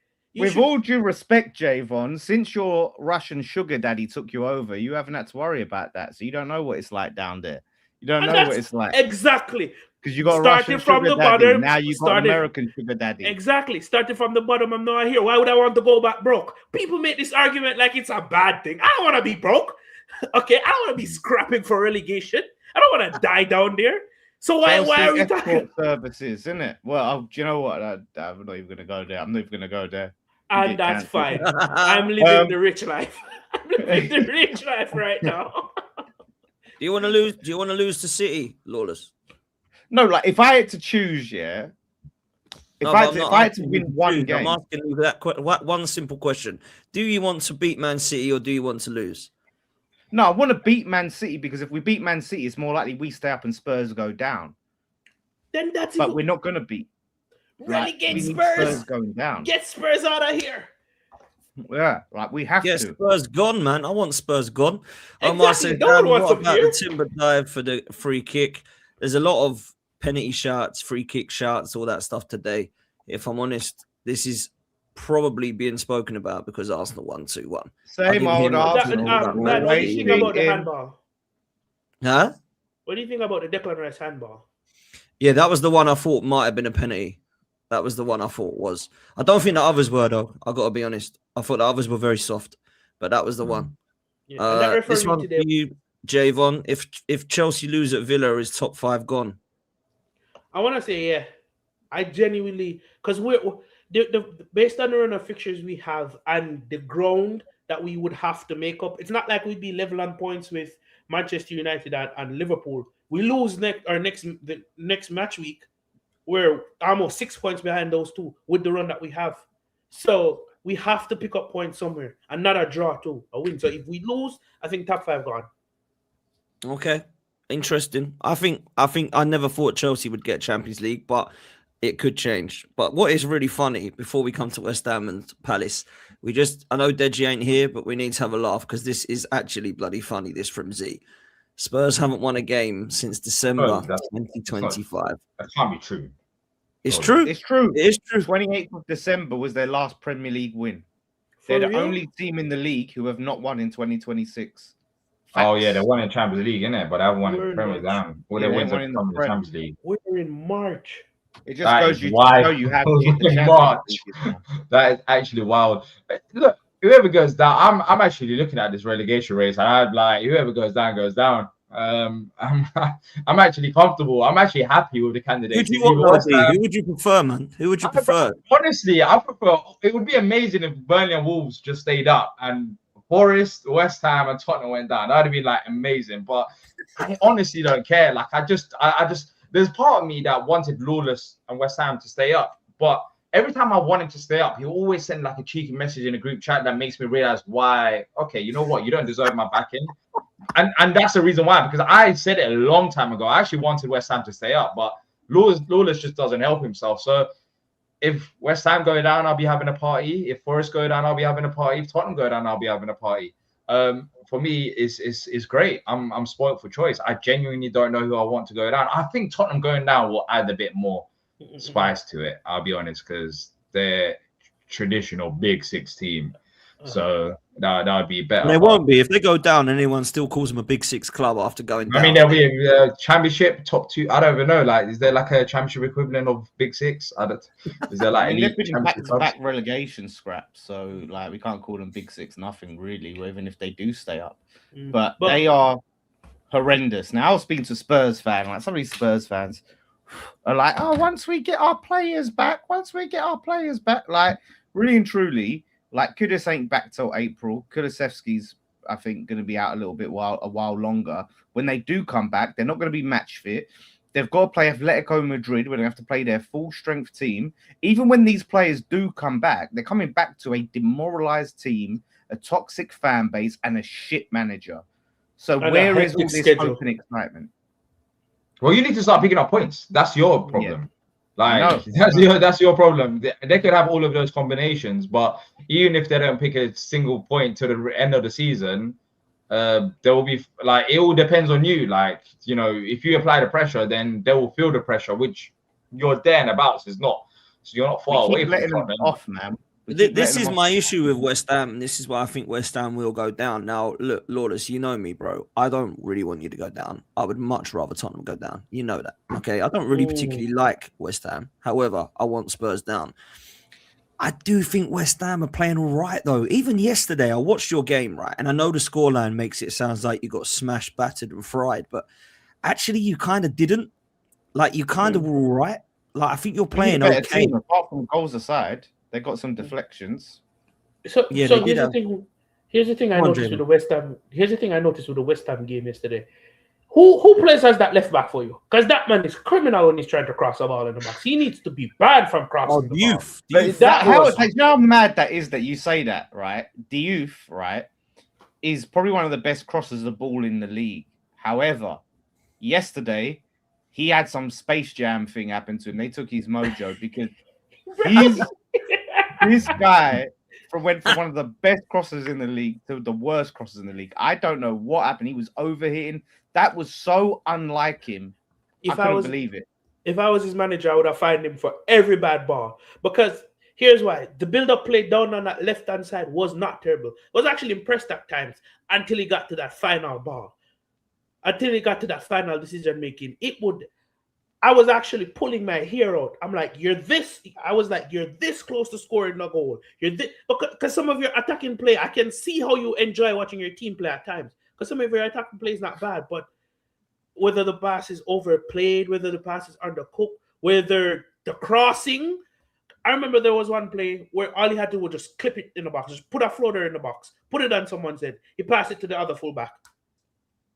All due respect, Javon, since your Russian sugar daddy took you over, you haven't had to worry about that. So you don't know what it's like down there. You don't know what it's like. Exactly. Because you got Russian from the bottom. Now you got American sugar daddy. Exactly. Starting from the bottom, I'm not here. Why would I want to go back broke? People make this argument like it's a bad thing. I don't want to be broke. Okay, I don't want to be scrapping for relegation. I don't want to die down there. So why are we talking services, isn't it? Well, do you know what? I'm not even going to go there. I'm not even going to go there. And that's fine. I'm living the rich life. I'm living the rich life right now. Do you want to lose? Do you want to lose to City, Lawless? No, like if I had to choose, If I had to win one game, I'm asking you that one simple question: do you want to beat Man City or do you want to lose? No, I want to beat Man City because if we beat Man City, it's more likely we stay up and Spurs go down. Then but we're not going to beat. Relegate Spurs going down. Get Spurs out of here. Yeah, like we have to. Spurs gone, man. I want Spurs gone. Exactly. What about the Timber dive for the free kick? There's a lot of penalty shots, free kick shots, all that stuff today. If I'm honest, this is probably being spoken about because Arsenal won 2-1. Same old Arsenal. What do you think about the handball? Huh? What do you think about the Declan Rice handball? Yeah, that was the one I thought might have been a penalty. That was the one I thought was. I don't think the others were, though. I got to be honest. I thought the others were very soft, but that was the one. Yeah, this one for you, Javon. If Chelsea lose at Villa, is top 5 gone? I want to say, yeah. I genuinely, because we're based on the run of fixtures we have and the ground that we would have to make up. It's not like we'd be level on points with Manchester United and Liverpool. We lose the next match week, we're almost 6 points behind those two with the run that we have. So we have to pick up points somewhere, and not a draw too, a win. So if we lose, I think top 5 gone. Okay, interesting. I think I never thought Chelsea would get Champions League, but it could change. But what is really funny, before we come to West Ham and Palace, I know Deji ain't here, but we need to have a laugh because this is actually bloody funny. This from Z. Spurs haven't won a game since December 2025. That can't be true. It's true. It's true. It is true. 28th of December was their last Premier League win. They're the only team in the league who have not won in 2026. Oh yeah, they won in Champions League, innit? But they haven't won in Premier League. All their wins have come in the Champions League. We're in March. It just goes you to show you how to get the Champions League. That is actually wild. Look, whoever goes down, I'm actually looking at this relegation race, and I'd like whoever goes down goes down. I'm actually comfortable. I'm actually happy with the candidates. Who would you prefer, man? Who would you prefer? Honestly, I prefer. It would be amazing if Burnley and Wolves just stayed up, and Forest, West Ham, and Tottenham went down. That'd be like amazing. But I honestly don't care. Like I just. There's part of me that wanted Lawless and West Ham to stay up, but every time I want him to stay up, he'll always send like a cheeky message in a group chat that makes me realize why. Okay, you know what? You don't deserve my backing. And that's the reason why, because I said it a long time ago. I actually wanted West Ham to stay up, but Lawless just doesn't help himself. So if West Ham go down, I'll be having a party. If Forest go down, I'll be having a party. If Tottenham go down, I'll be having a party. For me, it's great. I'm spoiled for choice. I genuinely don't know who I want to go down. I think Tottenham going down will add a bit more spice to it. I'll be honest, because they're traditional Big Six team. So that would be better. And they won't be. If they go down, anyone still calls them a Big Six club after going down. I mean, there'll be a championship top 2. I don't even know. Like, is there like a championship equivalent of Big Six? Is there like any back-to-back relegation scraps? So like, we can't call them Big Six nothing really, even if they do stay up. But they are horrendous. Now I was speaking to Spurs fan. Like some of these Spurs fans are like, "Oh, once we get our players back, like really and truly." Like Kudus ain't back till April. Kulusevski's, I think, going to be out a while longer. When they do come back, they're not going to be match fit. They've got to play Atletico Madrid, where they have to play their full strength team. Even when these players do come back, they're coming back to a demoralized team, a toxic fan base, and a shit manager. So where is all this hope and excitement? Well, you need to start picking up points. That's your problem. Yeah. Like that's your problem. They could have all of those combinations, but even if they don't pick a single point to the end of the season, there will be like it all depends on you. Like, you know, if you apply the pressure, then they will feel the pressure, which you're there and about is not. So you're not far away from them off, man. This is my issue with West Ham. This is why I think West Ham will go down. Now, look, Lawless, you know me, bro. I don't really want you to go down. I would much rather Tottenham go down. You know that, okay? I don't really particularly like West Ham. However, I want Spurs down. I do think West Ham are playing all right, though. Even yesterday, I watched your game, right? And I know the scoreline makes it sound like you got smashed, battered, and fried, but actually, you kind of didn't. Like, you kind of were all right. Like, I think you're playing okay. Team, apart from goals aside. They got some deflections. So here's the thing. Here's the thing I noticed with the West Ham. Here's the thing I noticed with the West Ham game yesterday. Who plays as that left back for you? Because that man is criminal when he's trying to cross the ball in the box. He needs to be banned from crossing the ball. You know how mad that is that you say that, right? Diouf, right, is probably one of the best crossers of the ball in the league. However, yesterday he had some Space Jam thing happen to him. They took his mojo because this guy went from one of the best crossers in the league to the worst crossers in the league. I don't know what happened. He was overhitting. That was so unlike him. I couldn't believe it. If I was his manager, I would have fined him for every bad ball. Because here's why. The build-up play down on that left-hand side was not terrible. I was actually impressed at times until he got to that final ball. Until he got to that final decision-making. I was actually pulling my hair out. I'm like, you're this close to scoring a goal. Because some of your attacking play, I can see how you enjoy watching your team play at times. Because some of your attacking play is not bad, but whether the pass is overplayed, whether the pass is undercooked, whether the crossing, I remember there was one play where all he had to do was just clip it in the box, just put a floater in the box, put it on someone's head. He passed it to the other fullback.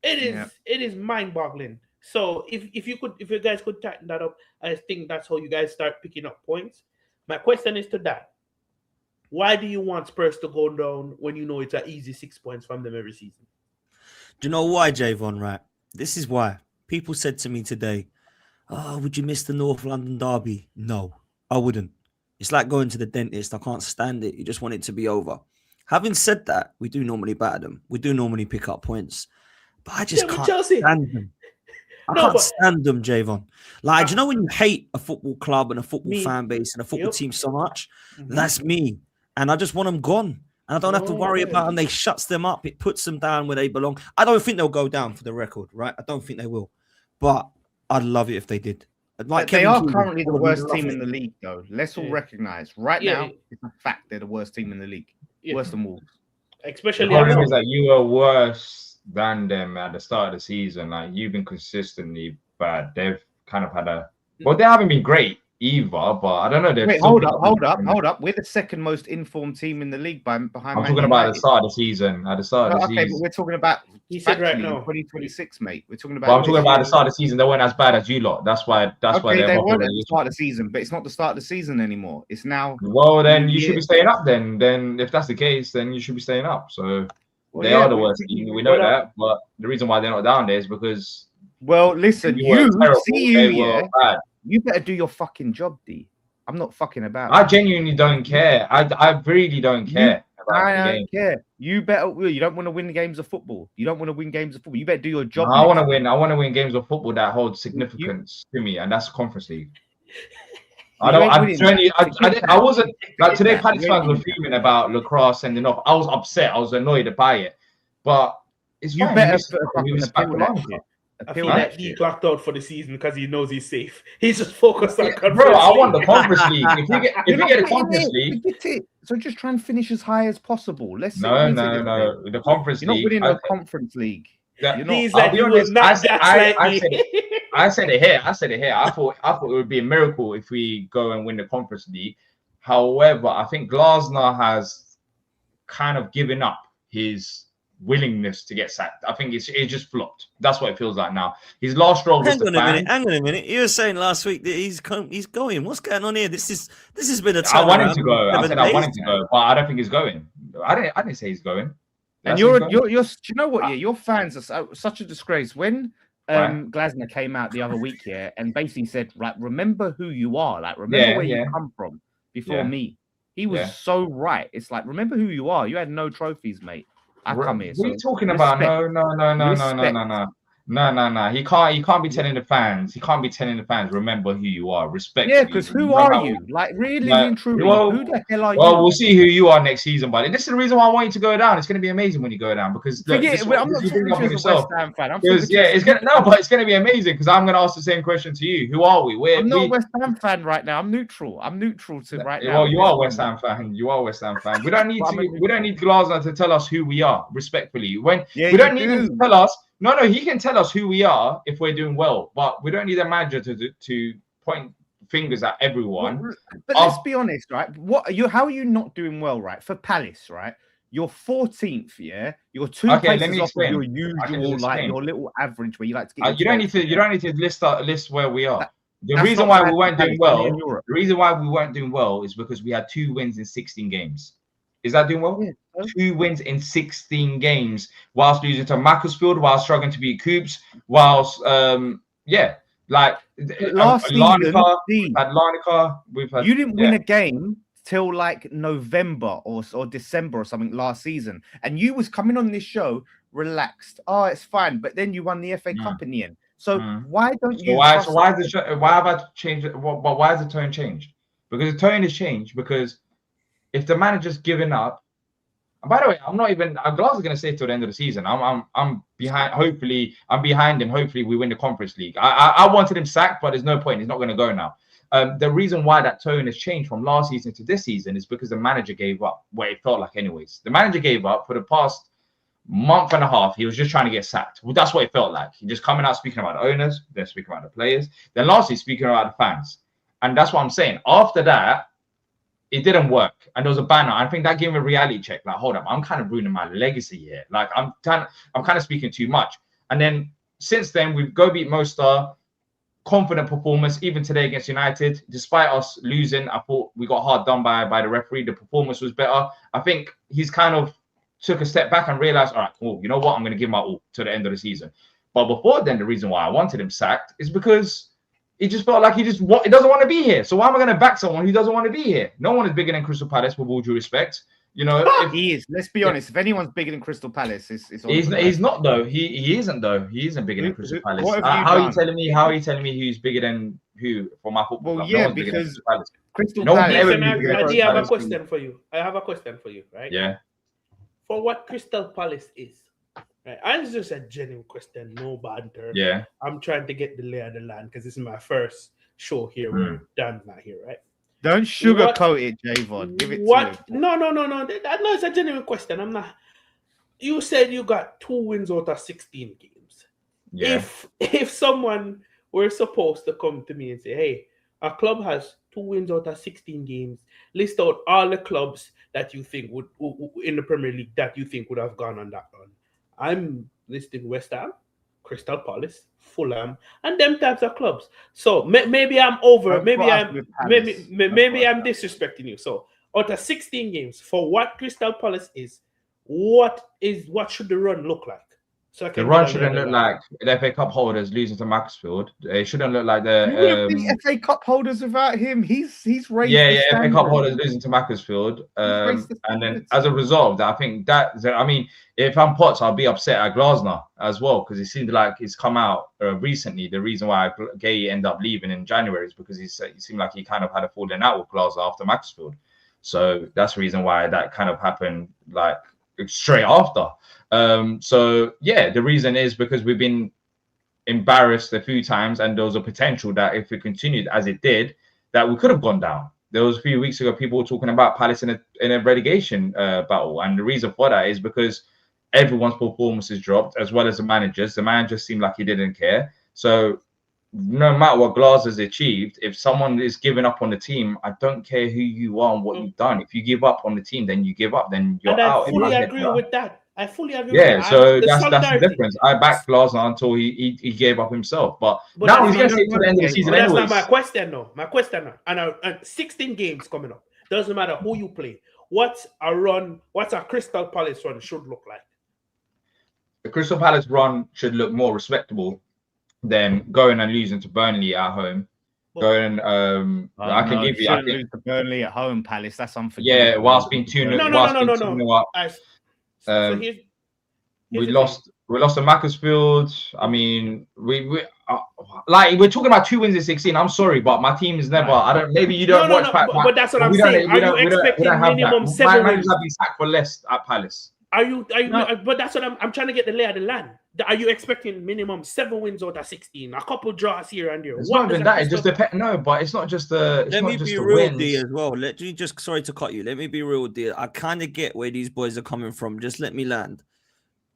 It is mind-boggling. So if you guys could tighten that up, I think that's how you guys start picking up points. My question is to that. Why do you want Spurs to go down when you know it's an easy 6 points from them every season? Do you know why, Javon, right? This is why. People said to me today, oh, would you miss the North London derby? No, I wouldn't. It's like going to the dentist. I can't stand it. You just want it to be over. Having said that, we do normally batter them. We do normally pick up points. But I just can't stand them. I can't stand them, Javon. Like, do you know when you hate a football club and a football fan base and a football team so much? That's me. And I just want them gone. And I don't have to worry about them. They shuts them up. It puts them down where they belong. I don't think they'll go down for the record, right? I don't think they will. But I'd love it if they did. Like they are currently the worst team in the league, though. Let's all recognize. Right now, it's a fact they're the worst team in the league. Worse than Wolves. Especially the problem is that you are worse than them at the start of the season. Like, you've been consistently bad. They've kind of had a... Well, they haven't been great either, but I don't know. Wait, hold up. We're the second most informed team in the league behind I'm talking about at the start of the season. At the start of the season. Okay, but we're talking about he said right now 2026, mate. We're talking about. But I'm talking about at the start of the season. They weren't as bad as you lot. That's why they weren't at the start of the season, but it's not the start of the season anymore. It's now. Well, then you should be staying up. Then if that's the case, then you should be staying up. So they are the worst team. We know that, but the reason why they're not down there is because. Well, listen, you better do your fucking job, D. I'm not fucking about. I genuinely don't care. I really don't care. I don't care. You don't want to win games of football. You don't want to win games of football. You better do your job. I want to win. I want to win games of football that hold significance to me, and that's Conference League. I wasn't like today. Palace fans were fuming about lacrosse ending off. I was upset. I was annoyed by it, but it's you fine. better I feel that he clocked out for the season because he knows he's safe. He's just focused on Conference Bro, League. I want the Conference League. If we get the Conference League, so just try and finish as high as possible. No. The Conference League. You're not winning the Conference League. I said it here. I thought it would be a miracle if we go and win the Conference League. However, I think Glasner has kind of given up his willingness to get sacked. I think it just flopped. That's what it feels like now. His last role was Hang on a minute. You were saying last week that he's going. What's going on here? This has been a time. I want him to go. I said I want him to go, but I don't think he's going. I didn't say he's going. And you're do you know what? Yeah, your fans are such a disgrace. When Glasner came out the other week, and basically said, like, remember who you are, like, remember where you come from before me. He was so right. It's like, remember who you are. You had no trophies, mate. I come here. What are you talking about? No. He can't be telling the fans. He can't be telling the fans. Remember who you are. Respect. Yeah, because who are you? Like, really and truly, who the hell are you? Well, we'll see who you are next season, buddy. This is the reason why I want you to go down. It's going to be amazing when you go down because I'm not talking to a West Ham fan. It's going to be amazing because I'm going to ask the same question to you. Who are we? I'm not a West Ham fan right now. I'm neutral to right now. Well, you are a West Ham fan. You are a West Ham fan. We don't need Glasner to tell us who we are. Respectfully, we don't need him to tell us. No, he can tell us who we are if we're doing well, but we don't need a manager to point fingers at everyone. But let's be honest, right? How are you not doing well, right? For Palace, right? You're 14th, yeah. You're two places off of your usual, like your little average where you like to get. You don't need to list where we are. The reason why we weren't doing well. The reason why we weren't doing well is because we had 2 wins in 16 games. Is that doing well? Yeah. 2 wins in 16 games, whilst losing to Macclesfield, whilst struggling to beat Coops, whilst last season, you didn't win a game till like November or December or something last season, and you was coming on this show relaxed. Oh, it's fine, but then you won the FA Cup in the end. So why don't you? Why have I changed? Why has the tone changed? Because the tone has changed because. If the manager's giving up, and by the way, I'm Glasner's going to say till the end of the season. I'm behind. Hopefully, I'm behind him. Hopefully, we win the Conference League. I wanted him sacked, but there's no point. He's not going to go now. The reason why that tone has changed from last season to this season is because the manager gave up. What it felt like, anyways. The manager gave up for the past month and a half. He was just trying to get sacked. Well, that's what it felt like. He just coming out speaking about the owners, then speaking about the players, then lastly speaking about the fans. And that's what I'm saying. After that. it didn't work, and there was a banner. I think that gave him a reality check. Like, hold up, I'm kind of ruining my legacy here. Like, I'm kind of speaking too much. And then since then, we've go beat Mostar, confident performance. Even today against United, despite us losing, I thought we got hard done by the referee. The performance was better. I think he's kind of took a step back and realized, all right, cool, you know what, I'm going to give my all to the end of the season. But before then, the reason why I wanted him sacked is because he just felt like he doesn't want to be here. So why am I going to back someone who doesn't want to be here? No one is bigger than Crystal Palace, with all due respect. You know, he is. Let's be honest. If anyone's bigger than Crystal Palace, he's not though. He isn't though. He isn't bigger than Crystal Palace. How are you telling me? How are you telling me who's bigger than who for my football? Well, club? yeah, no because Crystal Palace. I have a question for you. I have a question for you, right? Yeah. For what Crystal Palace is, right? And it's just a genuine question, no banter. Yeah. I'm trying to get the lay of the land because this is my first show here where Dan's not here, right? Don't sugarcoat it, Javon. Give it what? to him. No. No, it's a genuine question. I'm not. You said you got 2 wins out of 16 games. Yeah. If someone were supposed to come to me and say, hey, our club has 2 wins out of 16 games, list out all the clubs that you think would in the Premier League that you think would have gone on that run. I'm listing West Ham, Crystal Palace, Fulham, and them types of clubs. So maybe I'm over. Maybe I'm disrespecting you. So out of 16 games, for what Crystal Palace is, what should the run look like? So the run shouldn't look like the FA Cup holders losing to Macclesfield. It shouldn't look like the. You wouldn't be FA Cup holders without him. He's raised. Yeah, FA Cup holders losing to Macclesfield, and then as a result of that, I think that I mean, if I'm Potts, I'll be upset at Glasner as well because it seemed like he's come out recently. The reason why Gay ended up leaving in January is because he seemed like he kind of had a falling out with Glasner after Macclesfield. So that's the reason why that kind of happened like straight after. So yeah, the reason is because we've been embarrassed a few times, and there was a potential that if it continued as it did, that we could have gone down. There was a few weeks ago, people were talking about Palace in a relegation battle, and the reason for that is because everyone's performances dropped, as well as the managers. The manager seemed like he didn't care. So no matter what Glasner's achieved, if someone is giving up on the team, I don't care who you are and what you've done. If you give up on the team, then you give up. Then you're out. I fully agree with that. I fully agree. Yeah, with that. so that's the difference. I backed Glasner until he gave up himself, but now he's going to stay to the end of the season. That's not my question, though. My question, and 16 games coming up. Doesn't matter who you play. What's a Crystal Palace run should look like? The Crystal Palace run should look more respectable than going and losing to Burnley at home. Going, I can give you. I lose to Burnley at home, Palace. That's unforgivable. Yeah, whilst being 2-0. No. We lost to Macclesfield. I mean, we like we're talking about 2 wins in 16. I'm sorry, but my team is never. I don't. Maybe you don't watch. But that's what I'm saying. Are you expecting minimum 7 wins? Have been sacked for less at Palace. Are you? But that's what I'm trying to get the lay of the land. Are you expecting minimum 7 wins out of 16? A couple draws here and there. It's not even that. It just depends. No, but it's not just the. Let me be real, D, as well. Let me just. Sorry to cut you. Let me be real, D. I kind of get where these boys are coming from. Just let me land.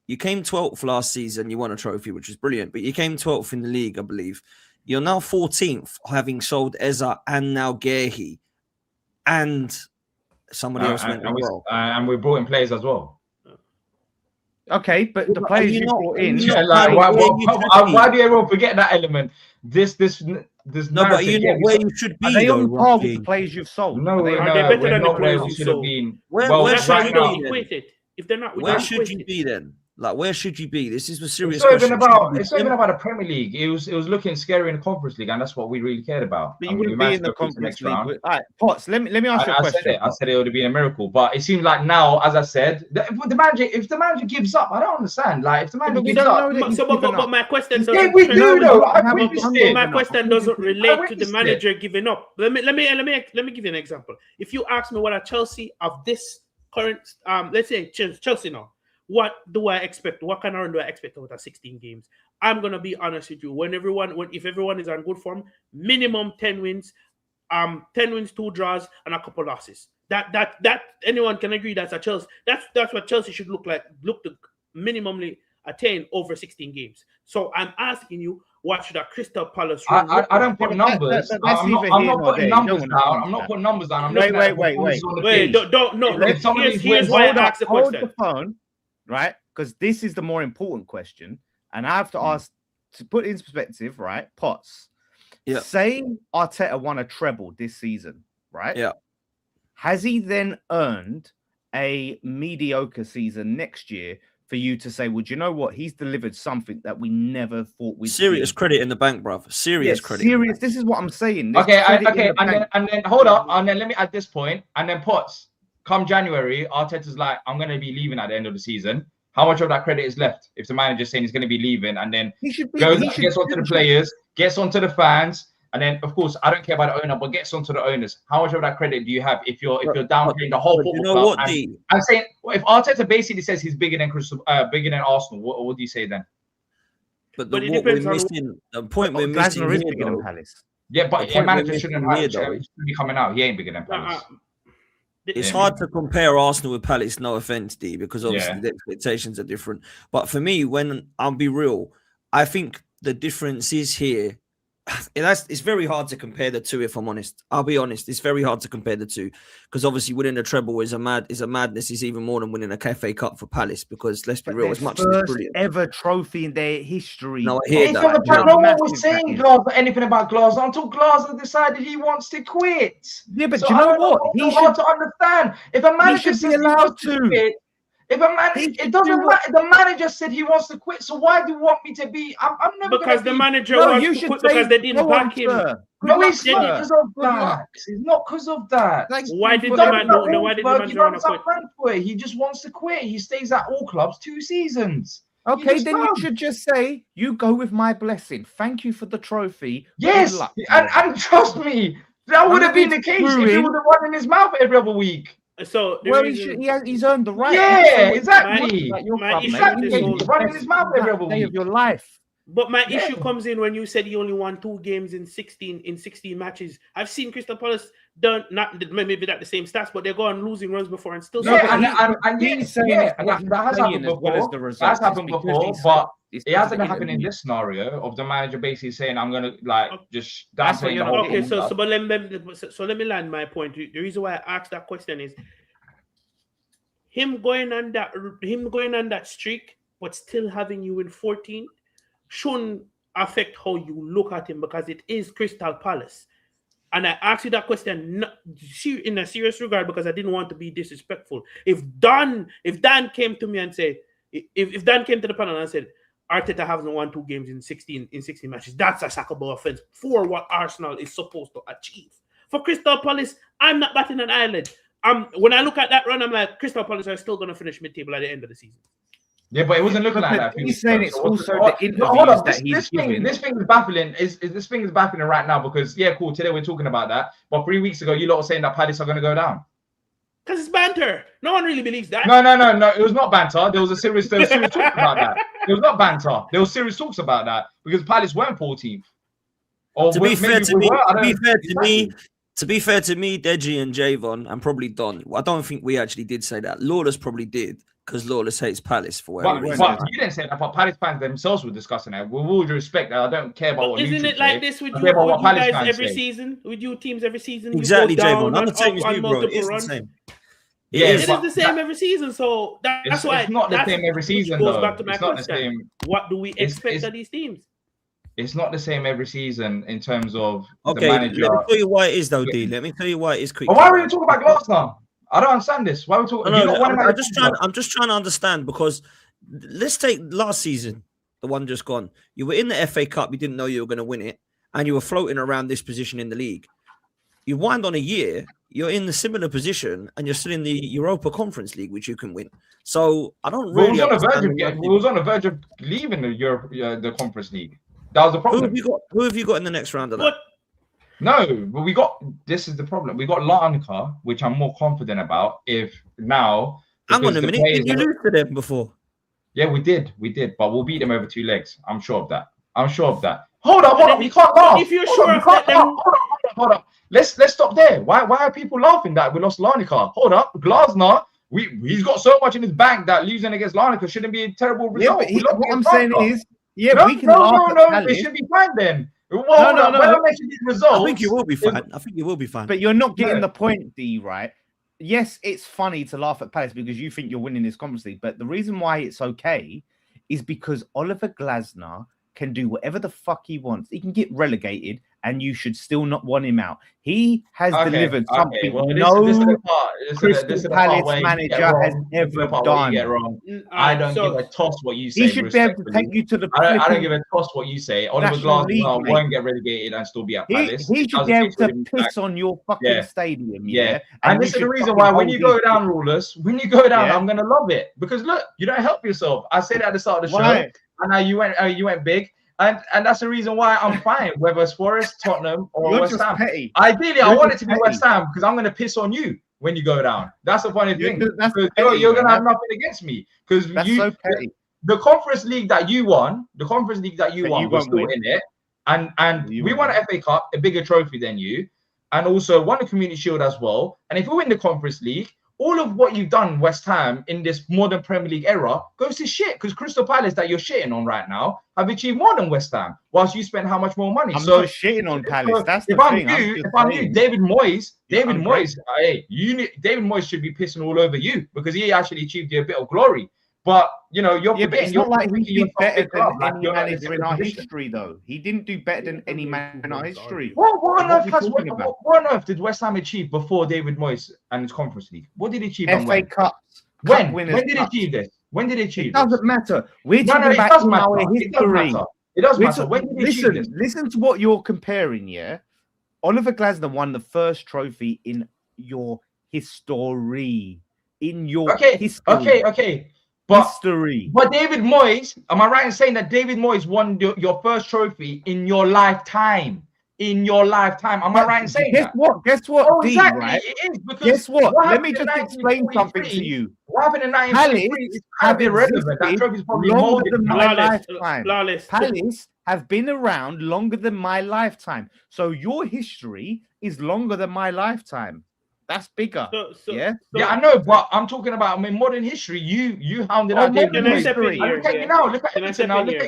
You came 12th last season. You won a trophy, which is brilliant. But you came 12th in the league, I believe. You're now 14th, having sold Eza and now Gehi, and somebody else went well. And we brought in players as well. Okay, but the players you brought in, why do everyone forget that element? This no, but you know where you should be. Are they on par with the players you've sold? Are they better than the players you should have been? Where should you be then? Like, where should you be? This is a serious question. It's not even about the Premier League. It was looking scary in the Conference League, and that's what we really cared about. But you wouldn't be in the Conference League. All right, Potts, let me ask you a question. I said it would have been a miracle, but it seems like now, as I said, if the manager gives up, I don't understand. Like, if the manager gives up, but my question doesn't. Yeah, we do though. My question doesn't relate to the manager giving up. Let me give you an example. If you ask me what a Chelsea of this current, let's say Chelsea now. What do I expect? What kind of run do I expect out of 16 games? I'm gonna be honest with you. If everyone is on good form, minimum 10 wins, 10 wins, 2 draws, and a couple losses. That anyone can agree that's a Chelsea. That's what Chelsea should look like. Look to minimally attain over 16 games. So I'm asking you, what should a Crystal Palace I don't put numbers. I'm not putting numbers down. I'm not putting numbers down. I'm looking at the performances on the pitch. Here's why I asked the question. Hold the phone, right? Because this is the more important question, and I have to ask to put it in perspective, right? Potts. Yeah. Say Arteta won a treble this season, right? Yeah. Has he then earned a mediocre season next year for you to say, well, do you know what? He's delivered something that we never thought we'd serious see. Credit in the bank, bruv. Serious credit. Serious. This is what I'm saying. Okay, and then hold up, and then let me at this point, and then Potts, come January, Arteta's like, I'm going to be leaving at the end of the season. How much of that credit is left if the manager's saying he's going to be leaving, and then gets onto the players, gets onto the fans, and then of course I don't care about the owner, but gets onto the owners. How much of that credit do you have if you're downplaying the whole football club? I'm saying, if Arteta basically says he's bigger than Arsenal, what do you say then? But the point we're missing is bigger than Palace. Yeah, but a manager shouldn't be coming out. He ain't bigger than Palace. It's hard to compare Arsenal with Palace, no offense, D, because obviously the expectations are different. But for me, when I'll be real, I think the difference is here. It's very hard to compare the two, if I'm honest. I'll be honest. It's very hard to compare the two because obviously winning a treble is a madness. It's even more than winning a FA Cup for Palace because let's be real, as much as it's brilliant. Ever trophy in their history. No, I hear that. No one was saying anything about Glasner until Glasner decided he wants to quit. Yeah, but so do you know what? It's hard to understand. If a manager says he wants to quit, if a man, it doesn't matter. The manager said he wants to quit, so why do you want me to be? I'm never because the manager wants to quit because they didn't back him. No, it's not because of that. It's not because of that. Why did the manager want to quit? He just wants to quit. He stays at all clubs 2 seasons. Okay, then you should just say, you go with my blessing. Thank you for the trophy. Yes, and trust me, that would have been the case if he would have run in his mouth every other week. So he's earned the right. Yeah, exactly. He's running his mouth every other week of your life. But my issue comes in when you said he only won 2 games in 16 matches. I've seen Crystal Palace done maybe not the same stats, but they're going losing runs before and still. That has happened before. That's happened before, but it hasn't happened in this scenario of the manager basically saying, "I'm gonna just downplay the whole." Okay, so let me land my point. The reason why I asked that question is him going on that streak, but still having you in 14 shouldn't affect how you look at him because it is Crystal Palace. And I asked you that question in a serious regard because I didn't want to be disrespectful. If Dan came to me and said, if Dan came to the panel and said, Arteta hasn't won 2 games in 16 matches, that's a sackable offense for what Arsenal is supposed to achieve. For Crystal Palace, I'm not batting an eyelid. When I look at that run, I'm like, Crystal Palace are still going to finish mid-table at the end of the season. Yeah, but it wasn't looking like that. He's saying it's also the interviews that he's giving. This thing is baffling. This thing is baffling right now because cool. Today we're talking about that, but 3 weeks ago you lot were saying that Palace are going to go down. Because it's banter. No one really believes that. No. It was not banter. There was serious talks about that. It was not banter. There was serious talks about that because Palace weren't 14th. To be fair to me, Deji and Javon, and probably Don, I don't think we actually did say that. Lawless probably did because Lawless hates Palace for whatever reason. But you didn't say that, but Palace fans themselves were discussing that. With all due respect, I don't care about what Isn't it like this with you guys every season? With you teams every season? Exactly, Javon. I'm the same as you, bro. It's the same. Yeah, it is the same every season. So that's why it's not the same every season. Goes back to my question. What do we expect of these teams? It's not the same every season in terms of the manager. Let me tell you why it is, though, D. Let me tell you why it is quick. Why are we talking about Glasner? I don't understand this. Why are we talking? I'm just trying to understand because let's take last season, the one just gone. You were in the FA Cup, you didn't know you were going to win it, and you were floating around this position in the league. You wind on a year, you're in the similar position, and you're still in the Europa Conference League, which you can win. So I don't really. We was on the verge of leaving the Conference League. That was the problem. Who have you got in the next round of that? No, but this is the problem. We got Larnaca, which I'm more confident about. Hang on a minute, did you lose to them before? Yeah, we did, but we'll beat them over 2 legs. I'm sure of that. Hold up, we can't laugh. If you're sure of that, hold up. Let's stop there. Why are people laughing that we lost Larnaca? Hold up, Glasner He's got so much in his bank that losing against Larnaca shouldn't be a terrible result. Yeah, but what I'm saying is, yeah, no, we can laugh at Palace. It should be fine then. Well, no. When I mention these results, I think it will be fine. I think it will be fine. But you're not getting the point, D, right? Yes, it's funny to laugh at Palace because you think you're winning this Conference League, but the reason why it's okay is because Oliver Glasner can do whatever the fuck he wants. He can get relegated, and you should still not want him out. He has delivered something Crystal Palace manager has ever done. I don't give a toss what you say. He should be able to take you to the. I don't give a toss what you say. Oliver Glasner won't get relegated and still be at Palace. He should be able to piss on your fucking stadium. Yeah. And this is the reason why when you go down, Rulers, when you go down, I'm gonna love it because look, you don't help yourself. I said at the start of the show. And now you went big, and that's the reason why I'm fine. Whether it's Forest, Tottenham, or West Ham. Petty. Ideally, I want it to be West Ham because I'm going to piss on you when you go down. That's the funny thing. You're going to have nothing against me because the Conference League that you won, was still in it, and we won an FA Cup, a bigger trophy than you, and also won the Community Shield as well. And if we win the Conference League, all of what you've done, West Ham, in this modern Premier League era goes to shit because Crystal Palace that you're shitting on right now have achieved more than West Ham, whilst you spent how much more money? I'm not shitting on Palace. That's the thing. If I'm you, David Moyes, David Moyes should be pissing all over you because he actually achieved you a bit of glory. But you're forgetting. It's not like he did better than any manager in our history, though. He didn't do better than any manager in our history. What on earth did West Ham achieve before David Moyes and his Conference League? What did he achieve? FA Cups. When did he achieve this? When did he achieve this? It doesn't matter. We're talking about in our history. It does matter. When did he achieve this? Listen to what you're comparing, yeah? Oliver Glasner won the first trophy in your history. Okay. But David Moyes, am I right in saying that David Moyes won your first trophy in your lifetime? Am I right in saying that? Guess what? Oh, exactly. Right? It is because guess what? Let me just explain something to you. What happened in 1943 is kind of irrelevant. That trophy is probably longer than my lifetime. Palace have been around longer than my lifetime. So your history is longer than my lifetime. That's bigger. Yeah, I know, but I'm talking about modern history. You hounded out David Moyes. Look at you now. Look at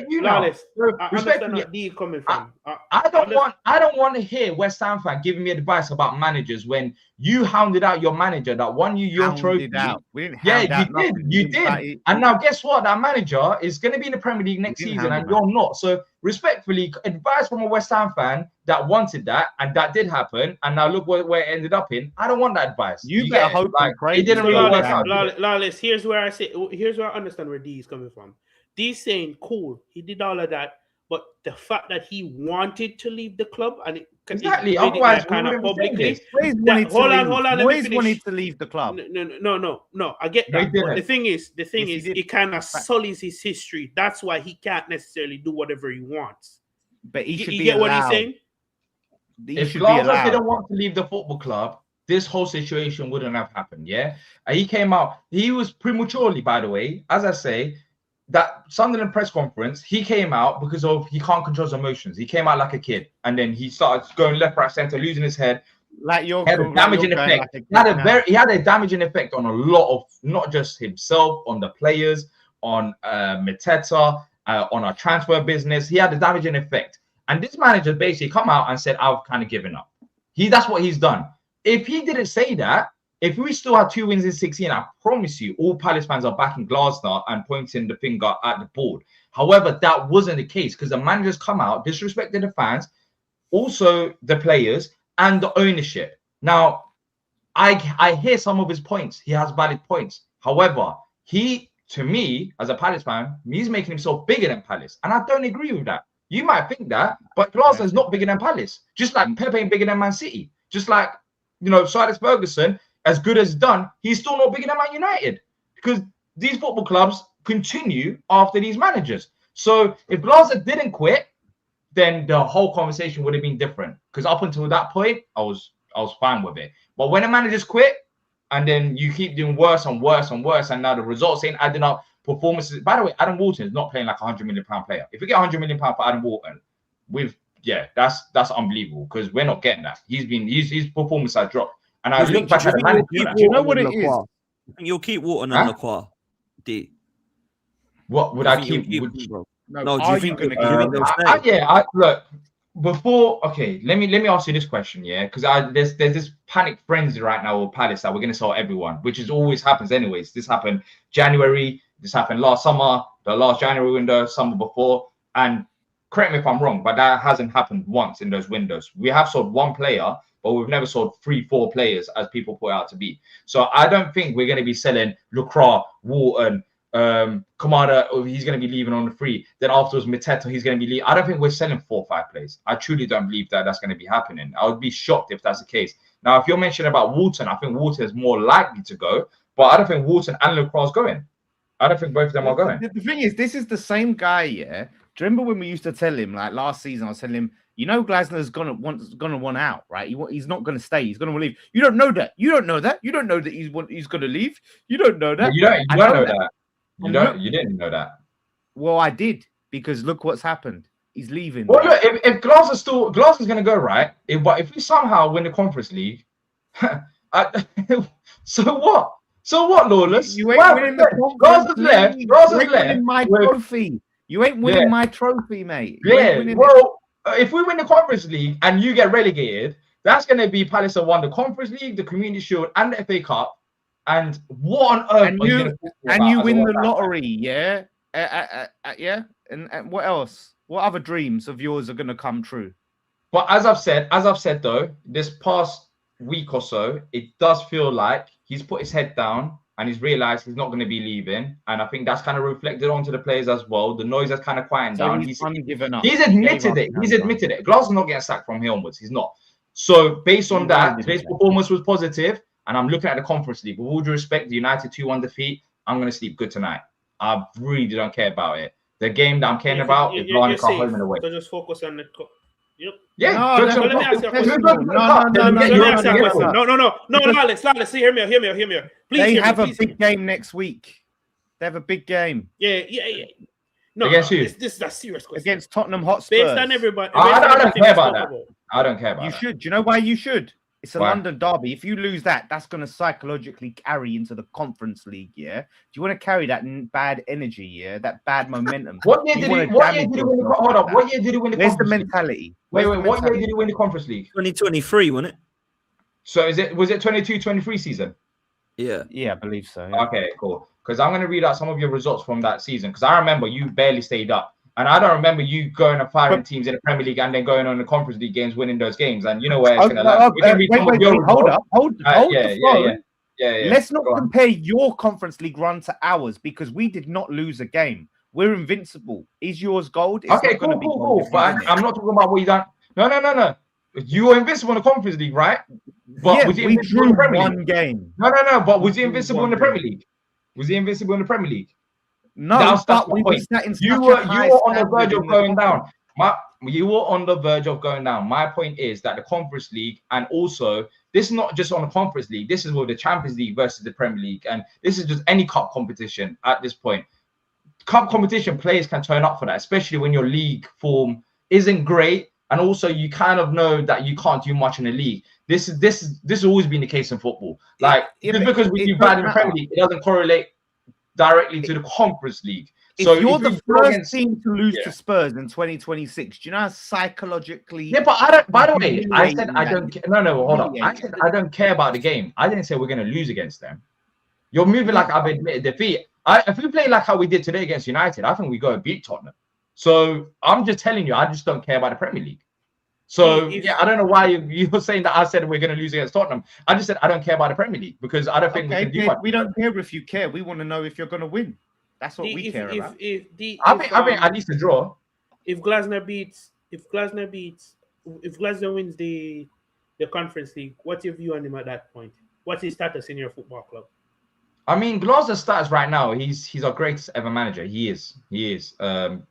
you now. I understand where D coming from. I don't want to hear West Ham fan giving me advice about managers when you hounded out your manager that won you your trophy. You did. And now guess what? That manager is going to be in the Premier League next season, and you're not. So respectfully, advice from a West Ham fan that wanted that, and that did happen, and now look where it ended up in. I don't want that advice. You better hope and pray. It didn't really work out. Lawless, here's where I understand where D is coming from. D's saying, cool, he did all of that, but the fact that he wanted to leave the club and it exactly, otherwise kind of publicly. Hold on. Moyes wanted to leave the club. No. I get that. But the thing is, it kind of sullies his history. That's why he can't necessarily do whatever he wants. But he should you be get allowed. what he's saying? If Glasner didn't want to leave the football club, this whole situation wouldn't have happened. Yeah, and he came out. He was prematurely, by the way, as I say. That Sunderland press conference, he came out because he can't control his emotions. He came out like a kid, and then he started going left, right, center, losing his head. He had a damaging effect. He had a damaging effect on a lot of, not just himself, on the players, on Mateta, on our transfer business. He had a damaging effect, and this manager basically come out and said, "I've kind of given up." That's what he's done. If he didn't say that. If we still had 2 wins in 16, I promise you, all Palace fans are backing Glasner and pointing the finger at the board. However, that wasn't the case because the managers come out, disrespected the fans, also the players and the ownership. Now, I hear some of his points. He has valid points. However, to me, as a Palace fan, he's making himself bigger than Palace. And I don't agree with that. You might think that, but Glasner is not bigger than Palace. Just like Pepe ain't bigger than Man City. Just like, Sir Alex Ferguson, as good as done, he's still not bigger than Man United because these football clubs continue after these managers. So if Glasner didn't quit, then the whole conversation would have been different. Because up until that point, I was fine with it. But when the managers quit, and then you keep doing worse and worse and worse, and now the results ain't adding up, performances. By the way, Adam Walton is not playing like £100 million player. If we get £100 million for Adam Walton, that's unbelievable because we're not getting that. His performance has dropped. And I look back at the manager. Do you know what it is? And you'll keep Wharton Huh? and Lacroix. D. What would You I think you'll keep? them, bro? No, do you are you think going to they'll- keep they'll them? stay? Look, before, okay, let me ask you this question, yeah, because there's this panic frenzy right now with Palace that we're going to sell everyone, which is always happens anyways. This happened January, this happened last summer, the last January window, summer before, and correct me if I'm wrong, but that hasn't happened once in those windows. We have sold one player, but we've never sold 3-4 players as people put out to be. So I don't think we're going to be selling Lacroix, Wharton, Kamada, he's going to be leaving on the free. Then afterwards, Mateta, he's going to be leaving. I don't think we're selling 4 or 5 players. I truly don't believe that that's going to be happening. I would be shocked if that's the case. Now, if you're mentioning about Wharton, I think Wharton is more likely to go, but I don't think Wharton and Lacroix is going. I don't think both of them are going. The thing is, this is the same guy, yeah. Do you remember when we used to tell him, like last season, I was telling him, you know, Glasner's gonna want out, right? He's not gonna stay. He's gonna leave. You don't know that. You don't know that. You don't know that he's gonna leave. You don't know that. You don't know that. Look, You didn't know that. Well, I did, because look what's happened. He's leaving. Well, look, if Glasner's going to go, right? But if we somehow win the Conference League, so what? So what, Lawless? You ain't winning the Conference League. Glasner's left. Winning my trophy. You ain't winning my trophy, mate. Well, if we win the Conference League and you get relegated, that's going to be Palace have won the Conference League, the Community Shield, and the FA Cup. And what on earth you win the lottery, yeah? Yeah? And what else? What other dreams of yours are going to come true? But as I've said though, this past week or so, it does feel like he's put his head down and he's realized he's not going to be leaving. And I think that's kind of reflected onto the players as well. The noise has kind of quieted down. He's given up. He's admitted it. He's admitted it. Glasner's not getting sacked from here onwards. He's not. So based on that, today's performance was positive. And I'm looking at the Conference League. With all due respect, the United 2-1 defeat, I'm going to sleep good tonight. I really don't care about it. The game that I'm caring about is Barnica home and away. So just focus on the cup. Yep. Yeah. Let me ask you a question. No, Alex, hear me out. Please, they have a big game next week. They have a big game. Yeah. No, against who? This is a serious question. Against Tottenham Hotspur. Based on everybody. I don't care about that. I don't care about that. You should. Do you know why you should? It's a London derby. If you lose that, that's going to psychologically carry into the Conference League, yeah? Do you want to carry that bad energy, yeah? That bad momentum? What year did he win the Where's the mentality? What year did he win the Conference League? 2023, wasn't it? So was it 22-23 season? Yeah. Yeah, I believe so. Yeah. Okay, cool. Because I'm going to read out some of your results from that season. Because I remember you barely stayed up. And I don't remember you going and firing teams in the Premier League and then going on the Conference League games, winning those games. And you know where it's going to land. Hold the phone. Yeah. Let's not compare your Conference League run to ours, because we did not lose a game. We're invincible. Is yours gold? It's okay, cool. But I'm not talking about what you done. No. You were invincible in the Conference League, right? But yeah, was he we invincible in drew the Premier one League? game. No. But was he invincible in the Premier League? Was he invincible in the Premier League? No, but we sat in you were on the verge of going down. You were on the verge of going down. My point is that the Conference League, and also this is not just on the Conference League. This is with the Champions League versus the Premier League, and this is just any cup competition at this point. Cup competition, players can turn up for that, especially when your league form isn't great, and also you kind of know that you can't do much in the league. This has always been the case in football. Like just because we do bad in the Premier League, it doesn't correlate directly to the Conference League. So if you're the first team to lose to Spurs in 2026, do you know how psychologically? Yeah, but I don't. By the way, I said I don't. No, hold on. I said I don't care about the game. I didn't say we're going to lose against them. You're moving like I've admitted defeat. If we play like how we did today against United, I think we go and beat Tottenham. So I'm just telling you, I just don't care about the Premier League. So I don't know why you're saying that I said we're going to lose against Tottenham. I just said I don't care about the Premier League because I don't think we can do much. We don't care if you care. We want to know if you're going to win. That's what we care about. I think at least a draw. If Glasner wins the Conference League, what's your view on him at that point? What's his status in your football club? I mean, Glasner's status right now, he's our greatest ever manager. He is. That's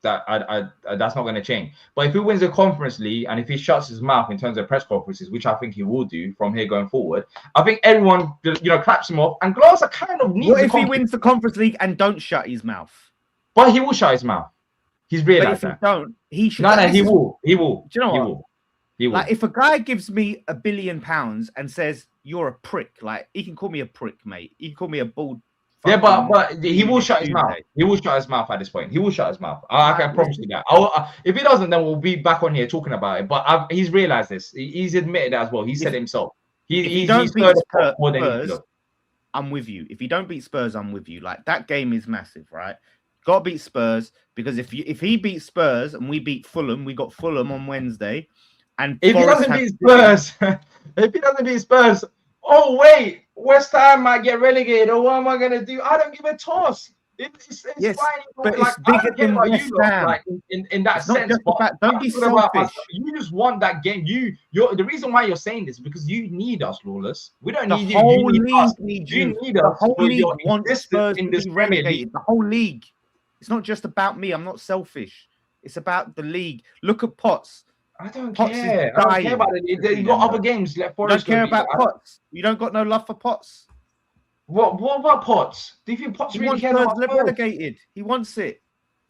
not going to change. But if he wins the Conference League and if he shuts his mouth in terms of press conferences, which I think he will do from here going forward, I think everyone claps him off. And Glasner kind of needs. What if he wins the Conference League and don't shut his mouth? But he will shut his mouth. He's realised that. If he don't, he should. No, he will. He will. Do you know what? He will. Like if a guy gives me £1 billion and says you're a prick. Like, he can call me a prick, mate. He can call me a bald. Yeah, but he will shut his mouth. He will shut his mouth at this point. He will shut his mouth. I can promise you that. If he doesn't, then we'll be back on here talking about it. But he's realized this. He's admitted that as well. He said it himself. He's heard more than Spurs, I'm with you. If you don't beat Spurs, I'm with you. Like, that game is massive, right? Got to beat Spurs, because if he beats Spurs and we beat Fulham, we got Fulham on Wednesday. And if he doesn't beat Spurs, oh wait, West Ham might get relegated, or what am I gonna do? I don't give a toss. It's yes, fine. But like, it's bigger than West Ham. Like, in that sense. Don't be selfish. You just want that game. You're the reason why you're saying this is because you need us, Lawless. We don't need you. You need us. Need you. You need the us. whole league wants Spurs in to this be Premier relegated. League. The whole league. It's not just about me. I'm not selfish. It's about the league. Look at Potts. I don't Potts care. I don't care about it. You got other games. Let Forest. You don't care about Potts. You don't got no love for Potts. What about Potts? Do you think Potts really cares about Spurs? Relegated? He wants it.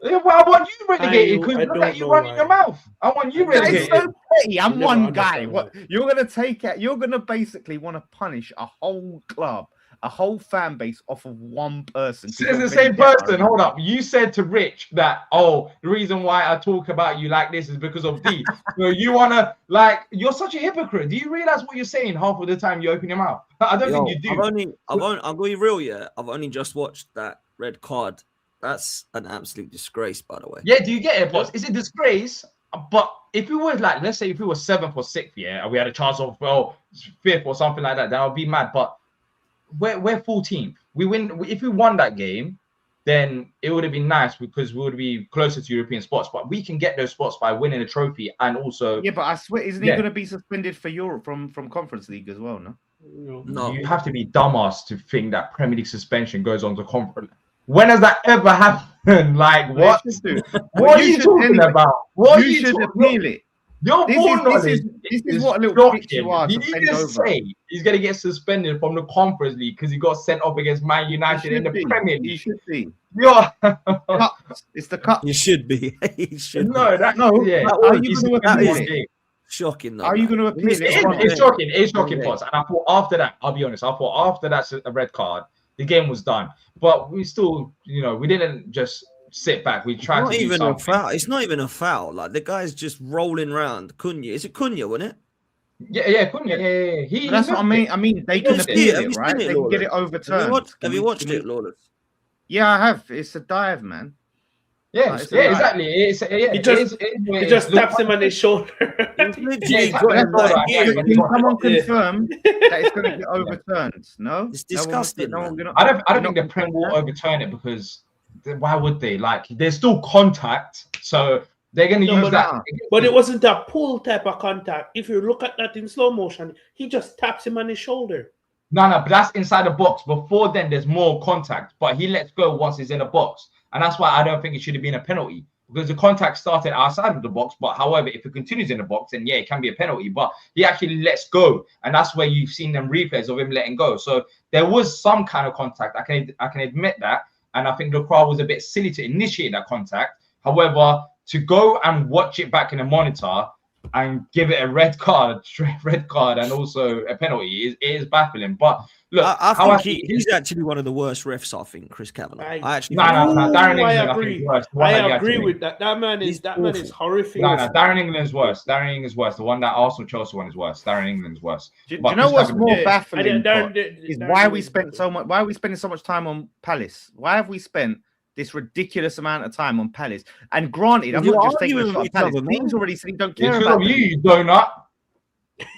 Yeah, well, I want you relegated because look at you running your mouth. I want you relegated. It's so petty. I'm one guy. What you're gonna take it? You're gonna basically want to punish a whole club, a whole fan base off of one person. It's the same person. Hold up. You said to Rich that, the reason why I talk about you like this is because of D. So you wanna you're such a hypocrite. Do you realize what you're saying half of the time you open your mouth? I don't think you do. I'm gonna be real, yeah. I've only just watched that red card. That's an absolute disgrace, by the way. Yeah, do you get it, boss? It's a disgrace. But if we were let's say if we were 7th or 6th, yeah, and we had a chance of 5th or something like that, then I'll be mad. But we're 14th. We win. If we won that game, then it would have been nice because we would be closer to European spots. But we can get those spots by winning a trophy and also. Yeah, but I swear, isn't he going to be suspended for Europe from Conference League as well? No. You have to be dumbass to think that Premier League suspension goes on to Conference. When has that ever happened? Like what? What are you talking about? What you should appeal it. This is what a little bitch you are. Did you just say he's going to get suspended from the Conference League because he got sent off against Man United in the Premier League? He should be. It's the cup. You should be. He should. No, yeah. How are you going to appeal it? Shocking. Though, are you going to appeal it? It's shocking. It's shocking, Potts. And I thought after that, I'll be honest. I thought after that's a red card, the game was done. But we still, we didn't just sit back. We tried to do something. A foul. It's not even a foul. Like the guy's just rolling around. Cunha. Is it Cunha, wasn't it? Yeah, Cunha. Yeah. That's what I mean. I mean, they can appeal it, right? They can get it overturned. Have you watched it, Lawless? Yeah, I have. It's a dive, man. Yeah, exactly. He just taps him on his shoulder. Can someone confirm that it's going to get overturned? No, it's disgusting. I don't think the Prem will overturn it because why would they? Like, there's still contact, so they're going to use that. But it wasn't a pull type of contact. If you look at that in slow motion, he just taps him on his shoulder. No, but that's inside the box. Before then, there's more contact, but he lets go once he's in the box. And that's why I don't think it should have been a penalty because the contact started outside of the box. But however, if it continues in the box, then yeah, it can be a penalty. But he actually lets go. And that's where you've seen them replays of him letting go. So there was some kind of contact. I can admit that. And I think the crowd was a bit silly to initiate that contact. However, to go and watch it back in the monitor and give it a red card, and also a penalty is baffling. But look, I think he's actually one of the worst refs. I think Chris Kavanagh. Darren England. I agree with that. That man is horrific. Darren England's worse. Darren England's worse. The one that Arsenal Chelsea one is worse. Darren England's worse. Do you know what's more baffling? Is why we spent so much. Why are we spending so much time on Palace? Why have we spent this ridiculous amount of time on Palace? And granted, I'm not just taking a shot at Palace. Teams already said he don't care about you donut.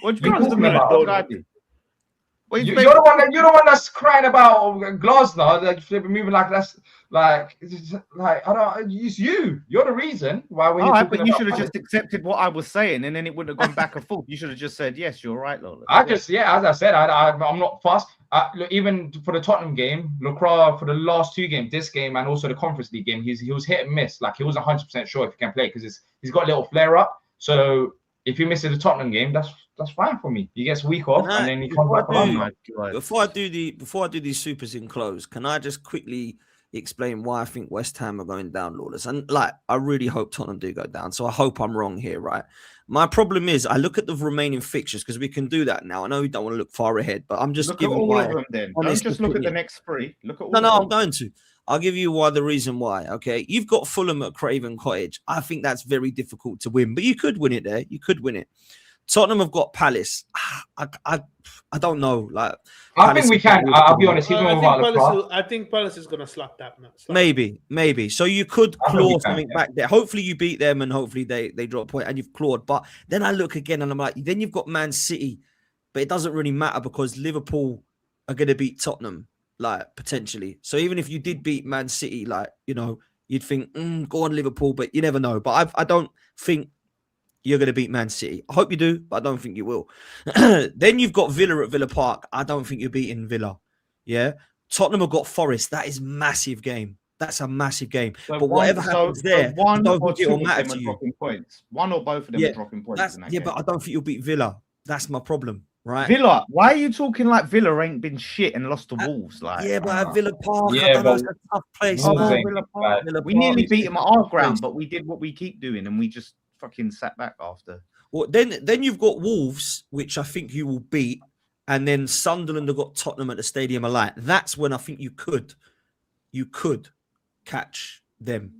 What do you talking about? You're the one that's crying about Glasner. Like moving like that's like I don't. It's you. You're the reason why we're. But you should have just accepted what I was saying, and then it wouldn't have gone back and forth. You should have just said, "Yes, you're right, Lola." As I said, I'm not fast. Look, even for the Tottenham game, Lacroix for the last 2 games, this game and also the Conference League game, he was hit and miss. Like he wasn't 100% sure if he can play because he's got a little flare up. So if he misses the Tottenham game, that's fine for me. He gets a week off and then he comes back on. Before I do these supers in close, can I just quickly explain why I think West Ham are going down, Lawless. And like, I really hope Tottenham do go down. So I hope I'm wrong here, right? My problem is I look at the remaining fixtures because we can do that now. I know we don't want to look far ahead, but I'm just look giving at all my of them then. Don't honest just look at the opinion. next three. Look at all No, of I'm them. going to. I'll give you the reason why. Okay, you've got Fulham at Craven Cottage. I think that's very difficult to win, but you could win it there. You could win it. Tottenham have got Palace. I don't know. Like, I think we can. I'll be honest. I think Palace is going to slap that. Maybe. So you could claw something back there. Hopefully you beat them and hopefully they drop a point and you've clawed. But then I look again and I'm like, then you've got Man City, but it doesn't really matter because Liverpool are going to beat Tottenham, like potentially. So even if you did beat Man City, like, you know, you'd think, go on Liverpool, but you never know. But I don't think you're going to beat Man City. I hope you do, but I don't think you will. Then you've got Villa at Villa Park. I don't think you're beating Villa. Yeah. Tottenham have got Forest. That is massive game. That's a massive game. So but whatever happens there, one I don't or think two it'll matter to you. Dropping points. One or both of them are dropping points. But I don't think you'll beat Villa. That's my problem, right? Villa. Why are you talking like Villa ain't been shit and lost to Wolves? Like, but at Villa Park, I don't know, it's a tough place. Villa Park. We nearly beat them at our ground, but we did what we keep doing, and we just fucking sat back after. Well, then you've got Wolves, which I think you will beat, and then Sunderland have got Tottenham at the Stadium of Light. That's when I think you could catch them.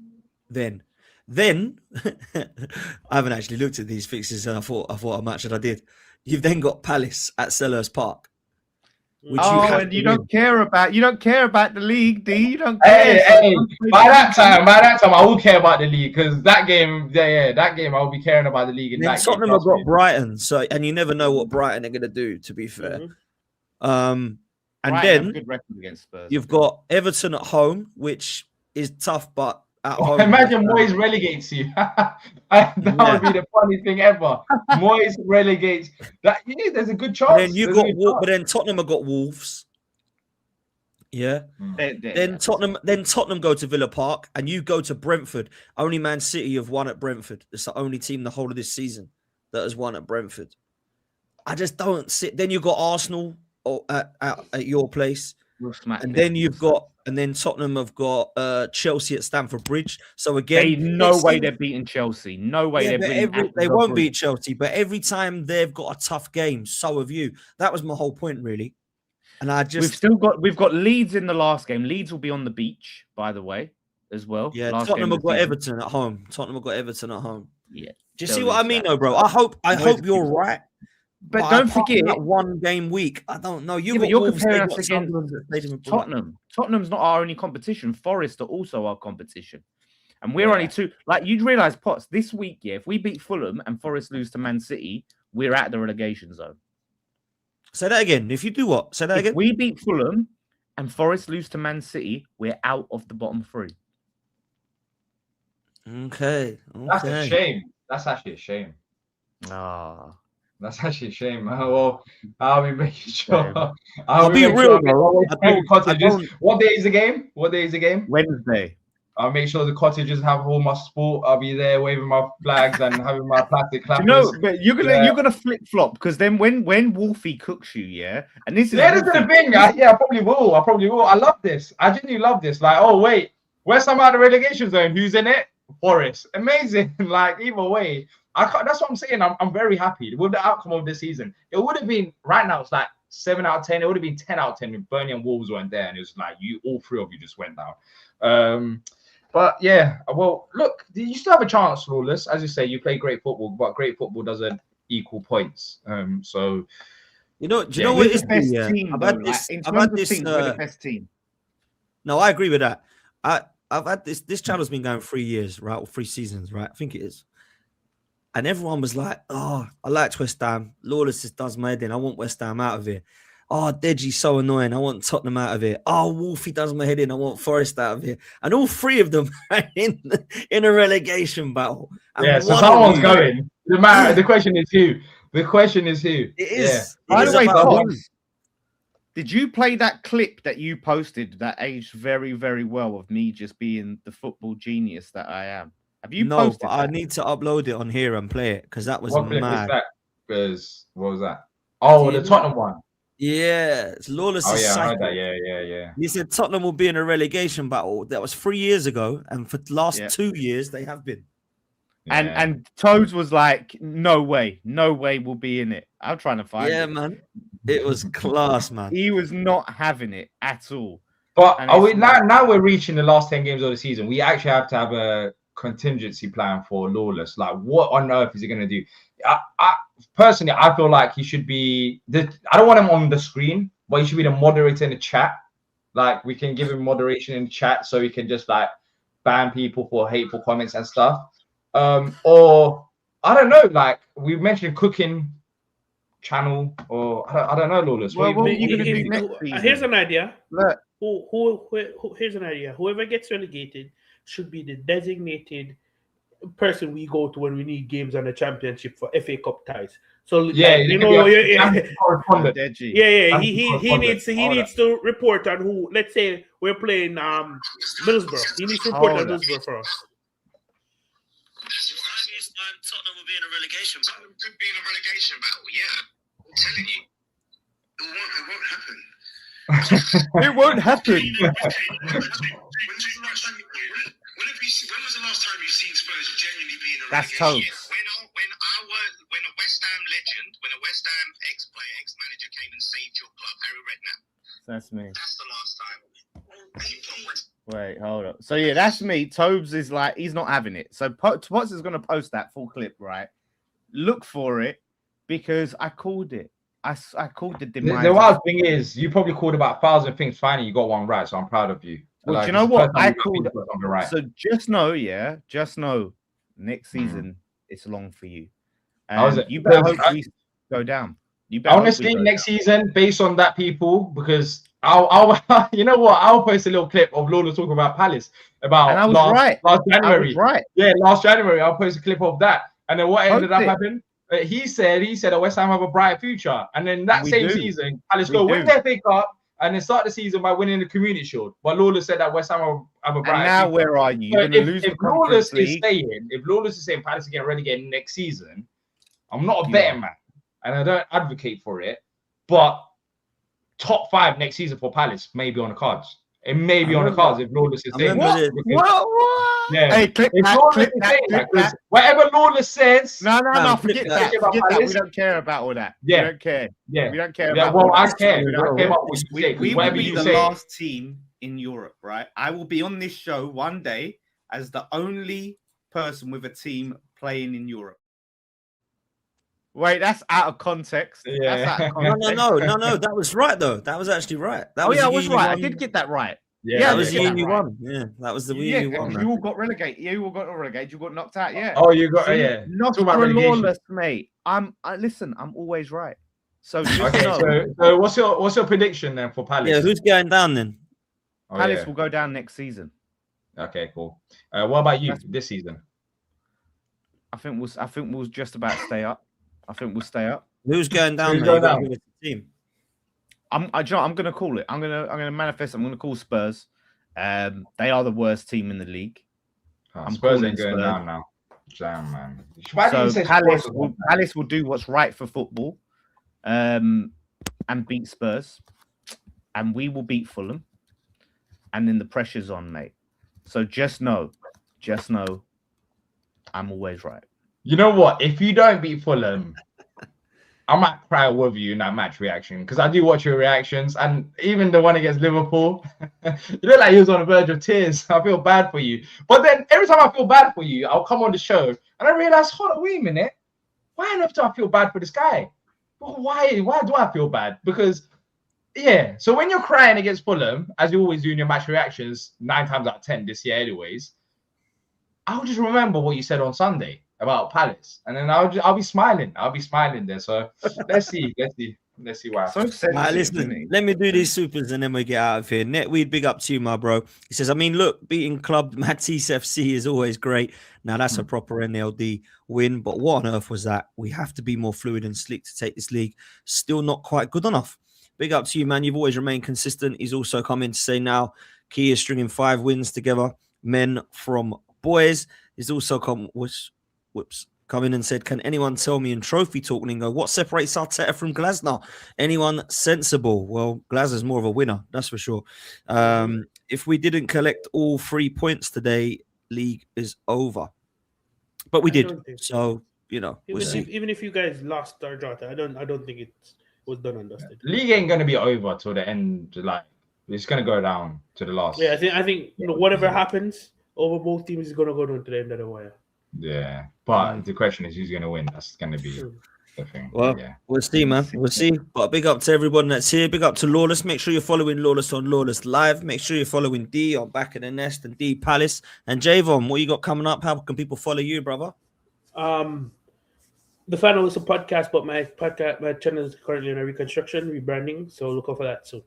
Then I haven't actually looked at these fixtures, and I thought how much that I did. You've then got Palace at Selhurst Park. And you don't care about the league, D. You don't care. Hey, by that time, I will care about the league because that game, I will be caring about the league. And then Tottenham have got Brighton, and you never know what Brighton are going to do. To be fair, and then good record against Spurs. You've got Everton at home, which is tough, but at home. Imagine Moyes relegates you. That would be the funniest thing ever. Moyes relegates. That there's a good chance. But then Tottenham have got Wolves. Yeah. Then Tottenham go to Villa Park, and you go to Brentford. Only Man City have won at Brentford. It's the only team the whole of this season that has won at Brentford. I just don't see. Then you've got Arsenal at your place. And then Tottenham have got Chelsea at Stamford Bridge. So again, no way they're beating Chelsea. No way they won't beat Chelsea. But every time they've got a tough game, so have you. That was my whole point, really. And we've got Leeds in the last game. Leeds will be on the beach, by the way, as well. Yeah, Tottenham have got Everton at home. Yeah. Do you see what I mean, though, bro? I hope you're right. But don't forget that one game week. I don't know. You're comparing us against Tottenham. Tottenham's not our only competition. Forest are also our competition. And we're only two. Like, you'd realise, Potts, this week, if we beat Fulham and Forest lose to Man City, we're at the relegation zone. Say that again. If you do what? Say that again. If we beat Fulham and Forest lose to Man City, we're out of the bottom three. Okay. That's a shame. That's actually a shame. That's actually a shame. Well, I'll be making sure. I'll be real, bro. What day is the game? Wednesday. I'll make sure the cottages have all my sport. I'll be there waving my flags and having my plastic clappers. But you're gonna flip flop because then when Wolfie cooks you, and this is the thing. I probably will. I love this. I genuinely love this. Like, oh wait, where's some out of the relegation zone? Who's in it? Forest. Amazing. Like, either way. That's what I'm saying. I'm very happy with the outcome of this season. It would have been right now. It's like 7 out of 10. It would have been 10 out of 10 if Burnley and Wolves weren't there, and it was like all three of you just went down. But yeah, well, look, you still have a chance, Lawless. As you say, you play great football, but great football doesn't equal points. So do you know what it is? I've had this. We're the best team. No, I agree with that. I've had this. This channel's been going 3 years, right, or 3 seasons, right? I think it is. And everyone was like, oh, I liked West Ham. Lawless just does my head in. I want West Ham out of here. Oh, Deji's so annoying. I want Tottenham out of here. Oh, Wolfie does my head in. I want Forest out of here. And all three of them are in a relegation battle. And so someone's going. The question is who? It is. Yeah. By the way, did you play that clip that you posted that aged very, very well of me just being the football genius that I am? Have you posted but I need to upload it on here and play it because that was mad. What was that? Oh, the Tottenham one. Yeah, it's Lawless. Oh is yeah, I heard psycho. that. Yeah. He said Tottenham will be in a relegation battle. That was 3 years ago, and for the last 2 years they have been. And Toads was like, no way we'll be in it. I'm trying to find it. Yeah, man. It was class, man. He was not having it at all. But And are we it's like- now we're reaching the last 10 games of the season. We actually have to have a contingency plan for Lawless. Like, what on earth is he going to do? I personally, I feel like he should be. I don't want him on the screen, but he should be the moderator in the chat. Like, we can give him moderation in the chat, so he can just like ban people for hateful comments and stuff. Or I don't know. Like, we mentioned cooking channel, or I don't know, Lawless. Well, What what you- are you going to do next season? Here's an idea. Look, Here's an idea. Whoever gets relegated should be the designated person we go to when we need games on the championship for FA Cup ties. So Yeah, like, you know, correspondent. he needs to report on who. Let's say we're playing Middlesbrough. He needs to report on Middlesbrough for us. Tottenham will be in a relegation battle. Tottenham could be in a relegation battle. Yeah, I'm telling you, it won't happen. it won't happen. When was the last time you've seen Spurs genuinely be in a That's relegation? Toast. When a West Ham legend, when a West Ham ex-player, ex-manager came and saved your club, Harry Redknapp. That's me. That's the last time. Wait, hold up. So yeah, that's me. Tobes is like, he's not having it. So Potts is going to post that full clip, right? Look for it, because I called it. I called the demise. The wild thing is, you probably called about 1,000 things. Finally, you got one right, so I'm proud of you. Well, Like, do you know it's the what? first time I you got called. things on the right. So just know, next season it's long for you. How's And it? you better hope we go down. You better hope we Honestly, go next down. season, based on that, people, because I'll you know what? I'll post a little clip of Lawless talking about Palace about And I was last January. I was right. Yeah, last January, I'll post a clip of that. And then what ended up Post it. happening? He said that West Ham have a bright future. And then that We same do. season, Palace We go win do. their FA Cup and then start the season by winning the Community Shield. But Lawless said that West Ham have a bright And now future. where are you? You're So going to lose the if Conference Lawless is League. saying, if Lawless is saying Palace are getting relegated next season, I'm not a You betting are. man, and I don't advocate for it. But top 5 next season for Palace may be on the cards. It may be on the cards if Lawless is I saying remember that. the- because- What? Yeah. Hey, click If that, Lawless click is that, saying click that, 'cause that. whatever Lawless says, No, Man, forget flip that. that. Forget that. We Palace. don't care about all that. Yeah. We don't care. yeah, We don't care yeah. about Well, all I that. care. We I don't care care. about what you say. 'Cause We will whatever be you the say, last team in Europe, right? I will be on this show one day as the only person with a team playing in Europe. Wait, that's out of context. Yeah. That's out of No, context. That was right though. That was actually right. That Oh was yeah, I the was year you right. I won. did get that right. yeah, That was the yeah, year yeah. you won. Yeah, that was the year Yeah, you won. and Man. you all got relegated. You all got relegated. You got knocked out. Yeah. Oh, you got See, yeah. Not Talk about for relegation. Lawless, mate. Listen. I'm always right. So just Okay, know, so what's your prediction then for Palace? Yeah, who's going down then? Oh, Palace yeah. will go down next season. Okay, cool. What about you That's- this season? I think we'll just about stay up. I think we'll stay up. Who's going down? Who's There? You going gotta down? give us a team. I'm gonna call it. I'm gonna manifest. I'm gonna call Spurs. They are the worst team in the league. I'm Spurs calling ain't going Spurs. down now. Damn, man. Why did you So say Palace Spurs? will do what's right for football, and beat Spurs, and we will beat Fulham, and then the pressure's on, mate. So just know, I'm always right. You know what? If you don't beat Fulham, I might cry with you in that match reaction because I do watch your reactions, and even the one against Liverpool, you look like he was on the verge of tears. I feel bad for you, but then every time I feel bad for you, I'll come on the show and I realize, hold on, wait a minute, why on earth do I feel bad for this guy? Well, why do I feel bad? Because yeah, so when you're crying against Fulham, as you always do in your match reactions, 9 times out of 10 this year, anyways, I'll just remember what you said on Sunday about Palace, and then I'll be smiling. I'll be smiling there. So let's see what happens. So Right, sensitive, isn't listen, he? let me do these supers and then we get out of here. Netweed, big up to you, my bro. He says, I mean, look, beating Club Matisse FC is always great. Now, that's a proper NLD win, but what on earth was that? We have to be more fluid and slick to take this league. Still not quite good enough. Big up to you, man. You've always remained consistent. He's also come in to say now Key is stringing 5 wins together. Men from boys. He's also come come in and said, can anyone tell me in Trophy Talk, Ningo, what separates Arteta from Glasner? Anyone sensible? Well, Glasner's more of a winner, that's for sure. If we didn't collect all 3 points today, league is over. But we did. So, you know, we'll see. Even if you guys lost or draw, I don't think it was done and dusted. League ain't gonna be over till the end. Like it's gonna go down to the last. Yeah, I think you know, whatever happens over both teams is gonna go down to the end of the wire. Yeah, but the question is who's gonna win. That's gonna be the thing. Well, yeah, we'll see, man. We'll see. But big up to everyone that's here. Big up to Lawless. Make sure you're following Lawless on Lawless Live. Make sure you're following D on Back of the Nest and D Palace. And Javon, what you got coming up? How can people follow you, brother? The Final is a podcast, but my channel is currently in a reconstruction, rebranding. So look out for that soon.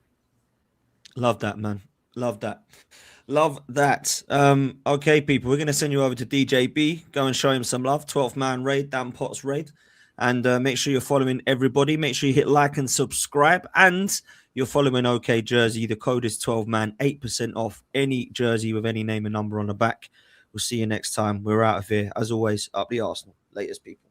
Love that, man. Love that. Love that. Okay, people, we're going to send you over to DJB. Go and show him some love. 12th man raid, Dan Potts raid. And make sure you're following everybody. Make sure you hit like and subscribe. And you're following OK Jersey. The code is 12man, 8% off any jersey with any name and number on the back. We'll see you next time. We're out of here. As always, up the Arsenal. Latest, people.